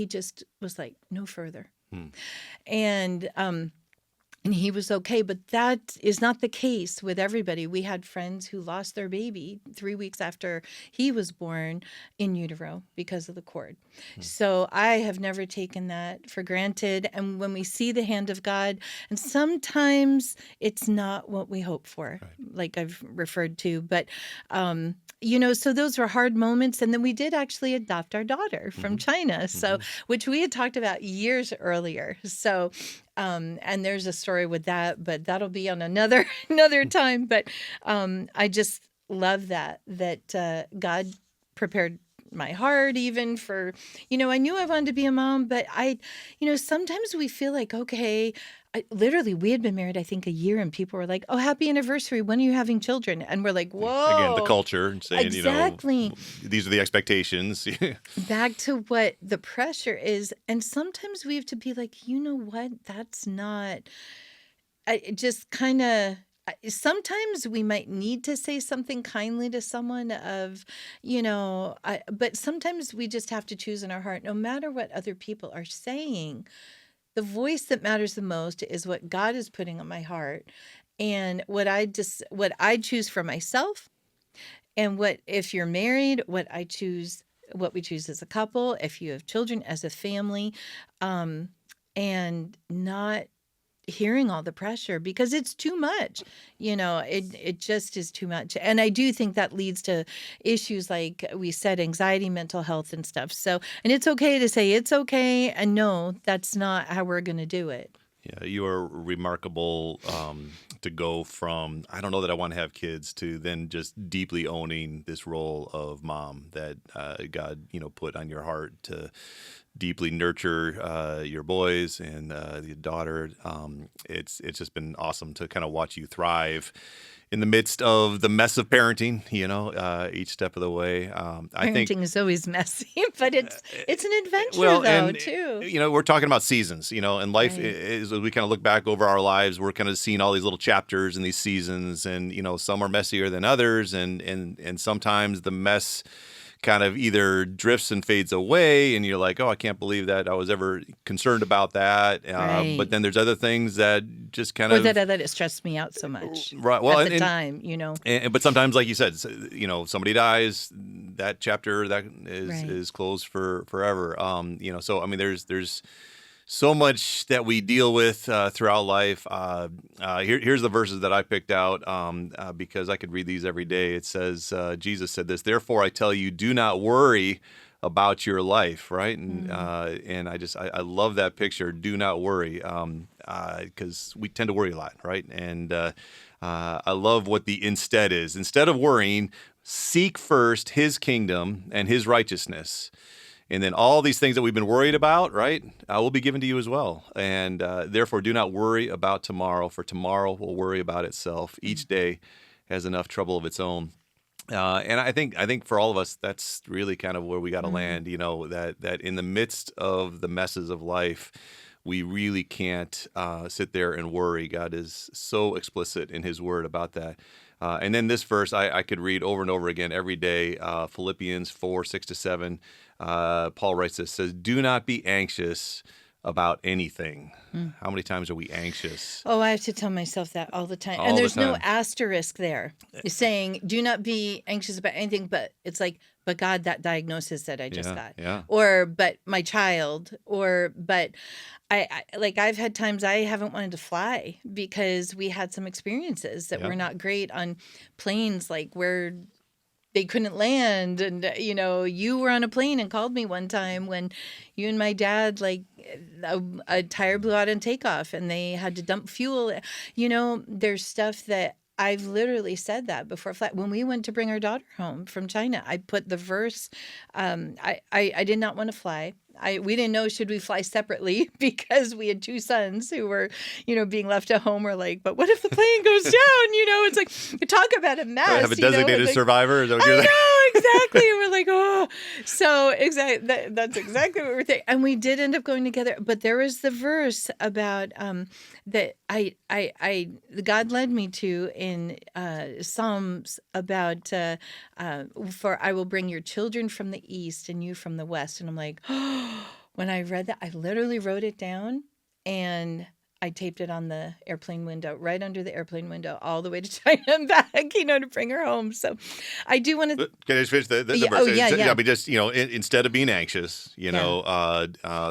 [SPEAKER 1] just was like, no further. And he was okay, but that is not the case with everybody. We had friends who lost their baby 3 weeks after he was born in utero because of the cord. So I have never taken that for granted. And when we see the hand of God, and sometimes it's not what we hope for, like I've referred to, but so those were hard moments. And then we did actually adopt our daughter from China, so which we had talked about years earlier. So and there's a story with that, but that'll be on another time. But I just love that God prepared my heart even for, I knew I wanted to be a mom, but sometimes we feel like, okay, literally we had been married, I think, a year, and people were like, oh, happy anniversary. When are you having children? And we're like, whoa.
[SPEAKER 2] Again, the culture and saying,
[SPEAKER 1] exactly.
[SPEAKER 2] These are the expectations.
[SPEAKER 1] Back to what the pressure is. And sometimes we have to be like, you know what? That's not, sometimes we might need to say something kindly to someone but sometimes we just have to choose in our heart, no matter what other people are saying. The voice that matters the most is what God is putting on my heart, and what I choose for myself, and if you're married, what we choose as a couple, if you have children, as a family, and not hearing all the pressure, because it's too much. It just is too much. And I do think that leads to issues like we said, anxiety, mental health and stuff. So, and it's okay to say it's okay, and no, that's not how we're going to do it.
[SPEAKER 2] Yeah, you are remarkable to go from, I don't know that I want to have kids, to then just deeply owning this role of mom that God, put on your heart to deeply nurture your boys and your daughter. It's just been awesome to kind of watch you thrive in the midst of the mess of parenting, each step of the way. I think
[SPEAKER 1] parenting is always messy, but it's an adventure too.
[SPEAKER 2] We're talking about seasons, and life is, as we kind of look back over our lives, we're kind of seeing all these little chapters in these seasons, and, some are messier than others. And sometimes the mess kind of either drifts and fades away, and you're like, oh, I can't believe that I was ever concerned about that. But then there's other things that just kind of
[SPEAKER 1] that it stressed me out so much.
[SPEAKER 2] Right. Well,
[SPEAKER 1] at the time,
[SPEAKER 2] but sometimes, like you said, somebody dies, that chapter that is closed forever. So I mean, there's so much that we deal with throughout life. Here's the verses that I picked out because I could read these every day. It says, Jesus said this, "Therefore I tell you, do not worry about your life," right? And I love that picture. Do not worry, because we tend to worry a lot, right? And I love what the instead is. Instead of worrying, seek first His kingdom and His righteousness. And then all these things that we've been worried about, right, will be given to you as well. And therefore, do not worry about tomorrow, for tomorrow will worry about itself. Each day has enough trouble of its own. And I think for all of us, that's really kind of where we got to land. That in the midst of the messes of life, we really can't sit there and worry. God is so explicit in his word about that. And then this verse I could read over and over again every day, Philippians 4:6-7. Paul writes this, says, do not be anxious about anything. How many times are we anxious?
[SPEAKER 1] Oh, I have to tell myself that all the time.
[SPEAKER 2] All
[SPEAKER 1] And
[SPEAKER 2] the
[SPEAKER 1] there's no
[SPEAKER 2] time.
[SPEAKER 1] asterisk there. It's saying, do not be anxious about anything, but it's like, but God, that diagnosis that I just got.
[SPEAKER 2] Yeah.
[SPEAKER 1] Or, but my child. Or, but I've had times I haven't wanted to fly because we had some experiences that
[SPEAKER 2] Yeah.
[SPEAKER 1] were not great on planes, like where they couldn't land. And, you were on a plane and called me one time when you and my dad, a tire blew out in takeoff and they had to dump fuel. There's stuff that I've literally said that before flight. When we went to bring our daughter home from China, I put the verse, I did not want to fly. We didn't know should we fly separately because we had two sons who were, being left at home. We're like, but what if the plane goes down? It's like, talk about a mess.
[SPEAKER 2] Have a designated survivor? Is that what
[SPEAKER 1] I
[SPEAKER 2] you're
[SPEAKER 1] know, exactly. And we're like, oh, so exactly. That's exactly what we're thinking. And we did end up going together. But there was the verse about that God led me to in Psalms about for I will bring your children from the east and you from the west. And I'm like, when I read that, I literally wrote it down and I taped it on the airplane window, right under the airplane window, all the way to China and back, to bring her home. So I do want to.
[SPEAKER 2] Can I just finish the
[SPEAKER 1] Yeah,
[SPEAKER 2] verse?
[SPEAKER 1] oh, yeah.
[SPEAKER 2] I mean, just, instead of being anxious,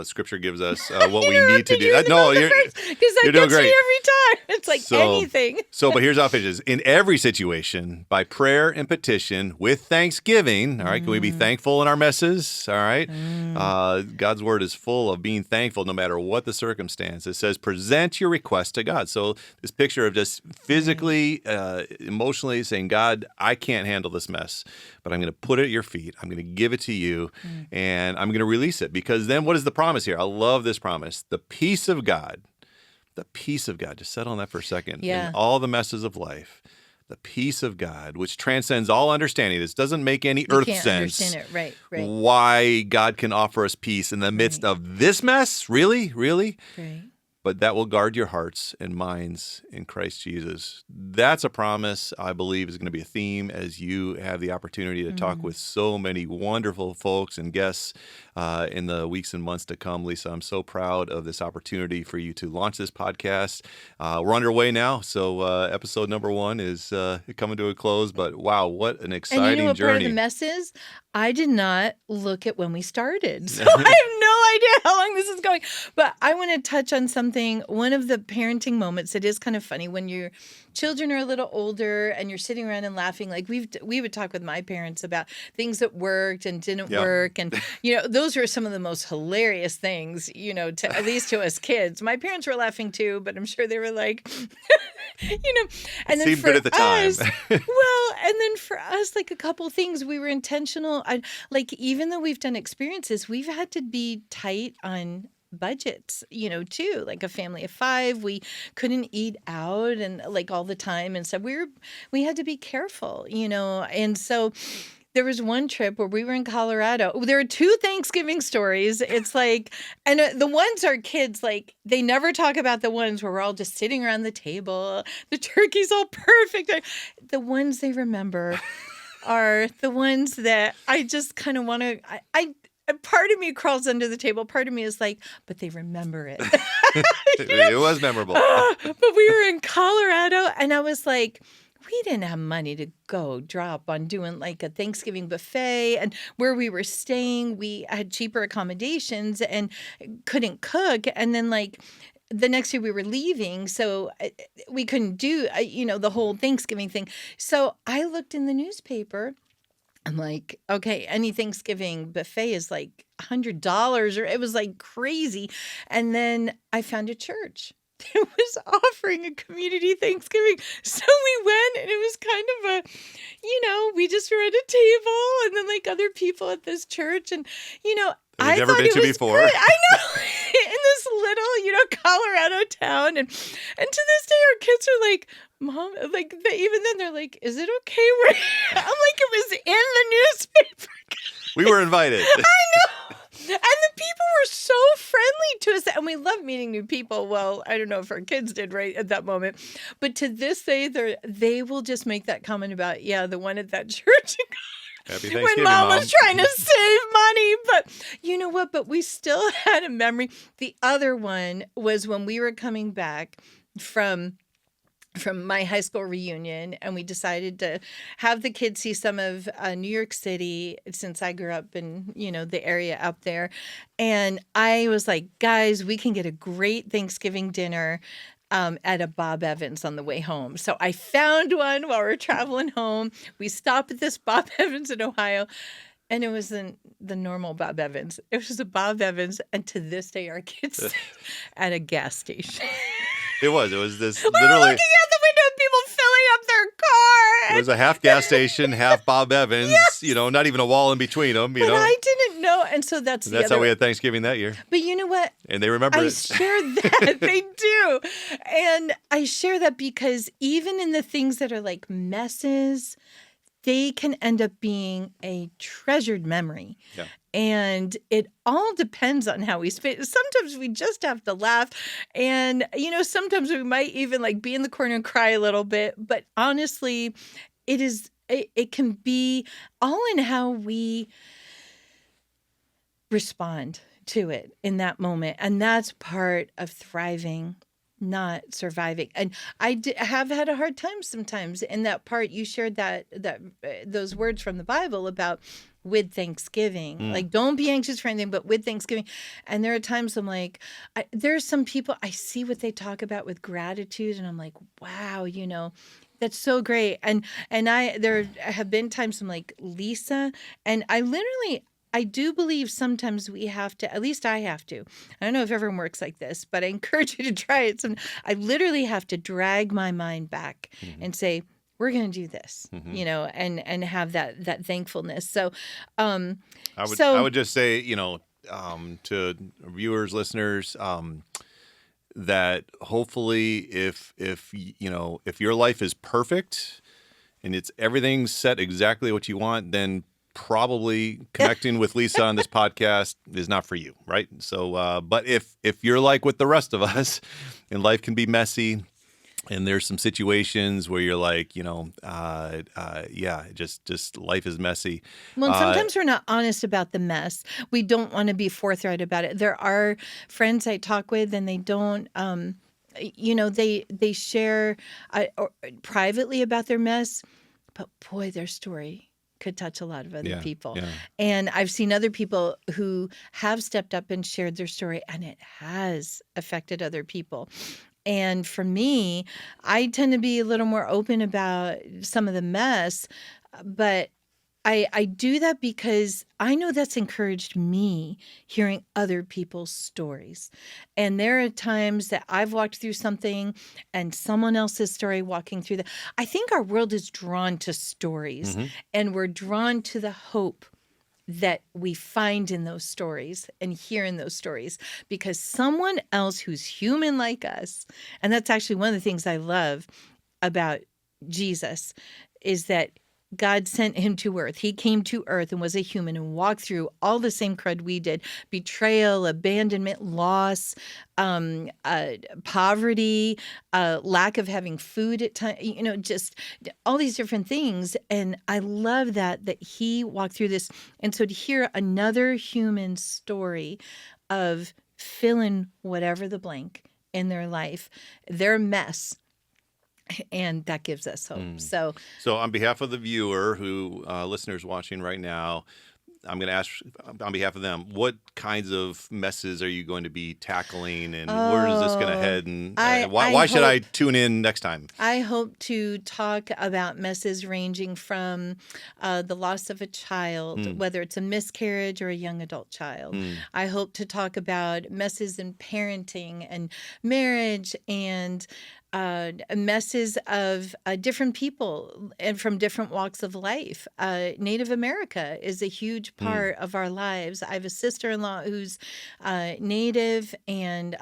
[SPEAKER 2] Scripture gives us what we
[SPEAKER 1] Interrupted
[SPEAKER 2] need to do.
[SPEAKER 1] you in the
[SPEAKER 2] No,
[SPEAKER 1] middle of
[SPEAKER 2] you're
[SPEAKER 1] the verse, 'cause that
[SPEAKER 2] you're doing
[SPEAKER 1] gets me
[SPEAKER 2] great.
[SPEAKER 1] every time. It's like anything.
[SPEAKER 2] But here's how it finishes. In every situation, by prayer and petition, with thanksgiving, all right, can we be thankful in our messes? All right. God's word is full of being thankful no matter what the circumstance. It says, present your request to God. So this picture of just physically, emotionally saying, God, I can't handle this mess, but I'm going to put it at your feet. I'm going to give it to you, and I'm going to release it. Because then what is the promise here? I love this promise. The peace of God, just settle on that for a second.
[SPEAKER 1] Yeah.
[SPEAKER 2] In all the messes of life, the peace of God, which transcends all understanding. This doesn't make any earth
[SPEAKER 1] can't
[SPEAKER 2] sense.
[SPEAKER 1] understand it. Right.
[SPEAKER 2] Why God can offer us peace in the midst of this mess? Really?
[SPEAKER 1] Right.
[SPEAKER 2] But that will guard your hearts and minds in Christ Jesus. That's a promise I believe is going to be a theme as you have the opportunity to talk with so many wonderful folks and guests in the weeks and months to come. Lisa, I'm so proud of this opportunity for you to launch this podcast. We're underway now, so episode number 1 is coming to a close. But wow, what an exciting
[SPEAKER 1] And you know what
[SPEAKER 2] journey.
[SPEAKER 1] part of the mess is? I did not look at when we started. So I have no idea how long this is going. But I want to touch on something, one of the parenting moments. It is kind of funny when your children are a little older and you're sitting around and laughing. Like we would talk with my parents about things that worked and didn't work. And, those were some of the most hilarious things, at least to us kids. My parents were laughing too, but I'm sure they were like, and then
[SPEAKER 2] seemed
[SPEAKER 1] for
[SPEAKER 2] good at the time.
[SPEAKER 1] us, and then for us, like a couple things, we were intentional. Even though we've done experiences, we've had to be tight on budgets, too. Like a family of 5, we couldn't eat out and all the time. And so we had to be careful, and so there was one trip where we were in Colorado. There are 2 Thanksgiving stories. It's and the ones our kids, they never talk about the ones where we're all just sitting around the table. The turkey's all perfect. The ones they remember are the ones that I just kind of want to, part of me crawls under the table. Part of me is like, but they remember it.
[SPEAKER 2] It was memorable.
[SPEAKER 1] But we were in Colorado and I was like, we didn't have money to go drop on doing a Thanksgiving buffet. And where we were staying, we had cheaper accommodations and couldn't cook. And then the next year we were leaving, so we couldn't do, the whole Thanksgiving thing. So I looked in the newspaper. I'm like, okay, any Thanksgiving buffet is $100 or it was crazy. And then I found a church that was offering a community Thanksgiving. So we went and it was kind of we just were at a table and then other people at this church and, I
[SPEAKER 2] never
[SPEAKER 1] thought
[SPEAKER 2] been
[SPEAKER 1] it
[SPEAKER 2] to
[SPEAKER 1] was
[SPEAKER 2] before.
[SPEAKER 1] great. I know. In this little, Colorado town. And to this day, our kids are like, Mom, even then they're like, is it okay? I'm like, it was in the newspaper.
[SPEAKER 2] We were invited.
[SPEAKER 1] I know. And the people were so friendly to us, and we love meeting new people. Well, I don't know if our kids did right at that moment, but to this day, they will just make that comment about, yeah, the one at that church.
[SPEAKER 2] Happy
[SPEAKER 1] When
[SPEAKER 2] Thanksgiving,
[SPEAKER 1] mom
[SPEAKER 2] Mom.
[SPEAKER 1] was trying to save money. But you know what? But we still had a memory. The other one was when we were coming back from my high school reunion, and we decided to have the kids see some of New York City, since I grew up in, the area up there. And I was like, guys, we can get a great Thanksgiving dinner at a Bob Evans on the way home. So I found one while we're traveling home. We stopped at this Bob Evans in Ohio. And it wasn't the normal Bob Evans. It was a Bob Evans. And to this day, our kids sit at a gas station.
[SPEAKER 2] It was this
[SPEAKER 1] We were
[SPEAKER 2] literally.
[SPEAKER 1] looking out the window at people filling up their car.
[SPEAKER 2] It was a half gas station, half Bob Evans. Yes. Not even a wall in between them.
[SPEAKER 1] But I didn't know, and so that's
[SPEAKER 2] how we had Thanksgiving that year.
[SPEAKER 1] But you know what?
[SPEAKER 2] And they remember
[SPEAKER 1] I
[SPEAKER 2] it.
[SPEAKER 1] share that. They do, and I share that because even in the things that are like messes, they can end up being a treasured memory.
[SPEAKER 2] Yeah.
[SPEAKER 1] And it all depends on how we speak. Sometimes we just have to laugh. And, sometimes we might even like be in the corner and cry a little bit. But honestly, it can be all in how we respond to it in that moment. And that's part of thriving, not surviving. And I have had a hard time sometimes in that part. You shared that those words from the Bible about with thanksgiving, like don't be anxious for anything, but with thanksgiving. And there are times I'm like, there's some people, I see what they talk about with gratitude, and I'm like, wow, that's so great. And there have been times I'm like, Lisa, and I do believe sometimes we have to, at least I have to. I don't know if everyone works like this, but I encourage you to try it. I literally have to drag my mind back and say, we're going to do this, and have that thankfulness. So,
[SPEAKER 2] I would just say, to viewers, listeners, that hopefully if your life is perfect and it's everything's set exactly what you want, then probably connecting with Lisa on this podcast is not for you, right? So, but if you're like with the rest of us, and life can be messy, and there's some situations where you're like, just life is messy.
[SPEAKER 1] Well, sometimes we're not honest about the mess. We don't want to be forthright about it. There are friends I talk with, and they don't, they share privately about their mess, but boy, their story could touch a lot of other people. Yeah. And I've seen other people who have stepped up and shared their story, and it has affected other people. And for me, I tend to be a little more open about some of the mess, but I do that because I know that's encouraged me hearing other people's stories. And there are times that I've walked through something and someone else's story walking through that. I think our world is drawn to stories, and we're drawn to the hope that we find in those stories and hear in those stories, because someone else who's human like us, and that's actually one of the things I love about Jesus, is that God sent him to earth. He came to earth and was a human and walked through all the same crud we did: betrayal, abandonment, loss, poverty, lack of having food at times, just all these different things. And I love that he walked through this. And so to hear another human story of fill in whatever the blank in their life, their mess, and that gives us hope. So
[SPEAKER 2] on behalf of the viewer listeners watching right now, I'm going to ask on behalf of them, what kinds of messes are you going to be tackling, and where is this going to head? And why should I tune in next time?
[SPEAKER 1] I hope to talk about messes ranging from the loss of a child, whether it's a miscarriage or a young adult child. I hope to talk about messes in parenting and marriage, and messes of different people and from different walks of life. Native America is a huge part of our lives. I have a sister-in-law who's Native, and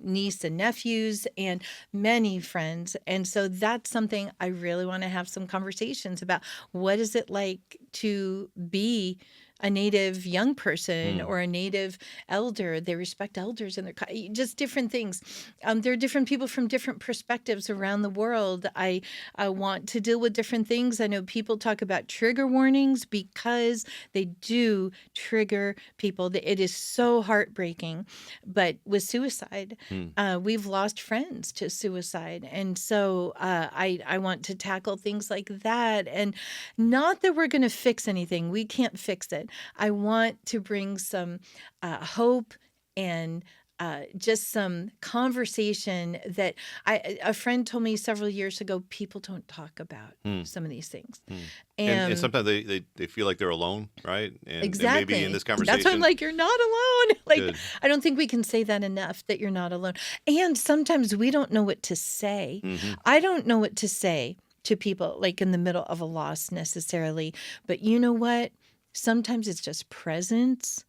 [SPEAKER 1] niece and nephews, and many friends. And so that's something I really want to have some conversations about. What is it like to be a Native young person or a Native elder. They respect elders in their just different things. There are different people from different perspectives around the world. I want to deal with different things. I know people talk about trigger warnings because they do trigger people. It is so heartbreaking. But with suicide, we've lost friends to suicide. And so I want to tackle things like that. And not that we're going to fix anything. We can't fix it. I want to bring some hope and just some conversation that a friend told me several years ago, people don't talk about some of these things.
[SPEAKER 2] And sometimes they feel like they're alone, right? And
[SPEAKER 1] Exactly.
[SPEAKER 2] maybe in this conversation.
[SPEAKER 1] That's why I'm like, you're not alone.
[SPEAKER 2] Good.
[SPEAKER 1] I don't think we can say that enough, that you're not alone. And sometimes we don't know what to say. I don't know what to say to people like in the middle of a loss necessarily. But you know what? Sometimes it's just presence.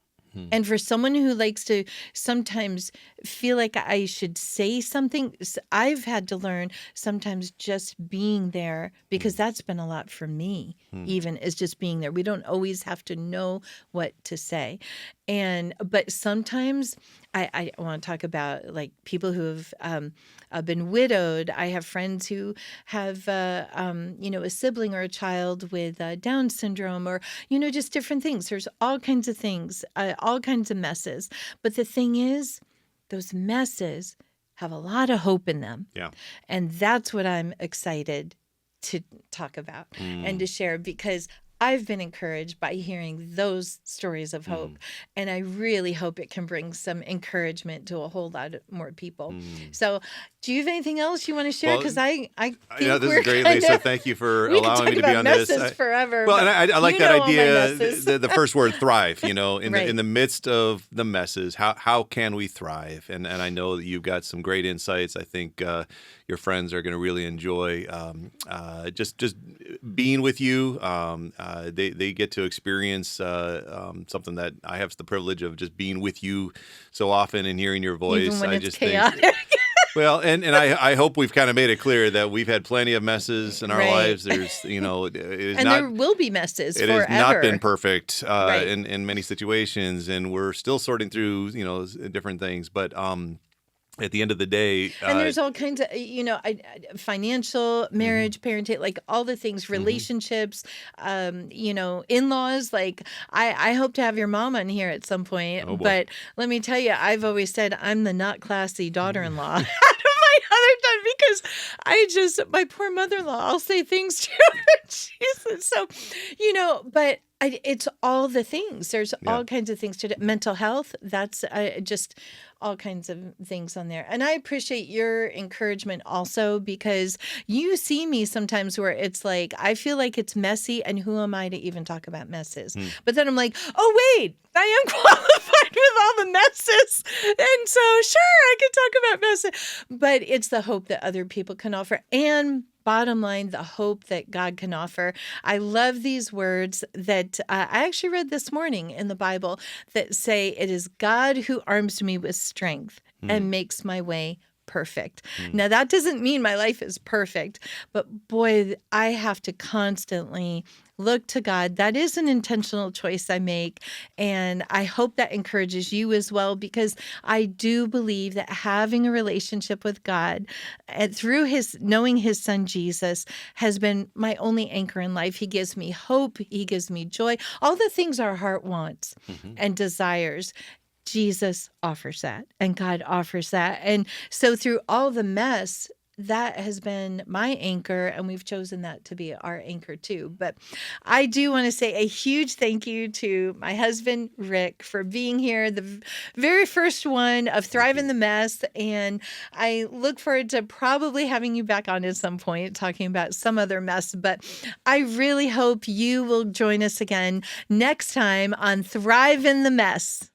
[SPEAKER 1] And for someone who likes to sometimes feel like I should say something, I've had to learn sometimes just being there, because that's been a lot for me, even is just being there. We don't always have to know what to say. But sometimes I want to talk about like people who have been widowed. I have friends who have, a sibling or a child with Down syndrome, or, just different things. There's all kinds of things, all kinds of messes. But the thing is, those messes have a lot of hope in them.
[SPEAKER 2] Yeah.
[SPEAKER 1] And that's what I'm excited to talk about and to share, because I've been encouraged by hearing those stories of hope, and I really hope it can bring some encouragement to a whole lot more people. So, do you have anything else you want to share? Because I think
[SPEAKER 2] this is great, Lisa. Thank you for allowing me to be on this.
[SPEAKER 1] We could talk about messes forever.
[SPEAKER 2] Well, and I like that idea.
[SPEAKER 1] The
[SPEAKER 2] The first word, thrive. In
[SPEAKER 1] Right.
[SPEAKER 2] in the midst of the messes, how can we thrive? And I know that you've got some great insights. I think your friends are going to really enjoy just being with you. They get to experience something that I have the privilege of just being with you so often and hearing your voice.
[SPEAKER 1] Even when
[SPEAKER 2] I
[SPEAKER 1] it's
[SPEAKER 2] just
[SPEAKER 1] chaotic.
[SPEAKER 2] think. Well, and I hope we've kind of made it clear that we've had plenty of messes in our
[SPEAKER 1] Right.
[SPEAKER 2] lives. There's, it is
[SPEAKER 1] And
[SPEAKER 2] not.
[SPEAKER 1] there will be messes
[SPEAKER 2] It
[SPEAKER 1] forever.
[SPEAKER 2] has not been perfect
[SPEAKER 1] Right.
[SPEAKER 2] in many situations, and we're still sorting through, different things. But at the end of the day,
[SPEAKER 1] And there's all kinds of, financial, marriage, parenting, like all the things, relationships, in-laws. Like I hope to have your mom on here at some point.
[SPEAKER 2] Oh, boy.
[SPEAKER 1] But let me tell you, I've always said I'm the not classy daughter-in-law. Out of my other time, because my poor mother-in-law, I'll say things to her. Jesus. So, but it's all the things. There's all kinds of things to do. Mental health, that's just all kinds of things on there. And I appreciate your encouragement also, because you see me sometimes where it's like, I feel like it's messy, and who am I to even talk about messes? But then I'm like, oh, wait, I am qualified with all the messes. And so, sure, I can talk about messes. But it's the hope that other people can offer. And bottom line, the hope that God can offer. I love these words that I actually read this morning in the Bible that say, it is God who arms me with strength and makes my way perfect. Now, that doesn't mean my life is perfect, but boy, I have to constantly look to God. That is an intentional choice I make. And I hope that encourages you as well, because I do believe that having a relationship with God and through knowing his son Jesus has been my only anchor in life. He gives me hope. He gives me joy. All the things our heart wants and desires. Jesus offers that, and God offers that. And so through all the mess, that has been my anchor, and we've chosen that to be our anchor too. But I do want to say a huge thank you to my husband, Rick, for being here, the very first one of Thrive in the Mess. And I look forward to probably having you back on at some point, talking about some other mess. But I really hope you will join us again next time on Thrive in the Mess.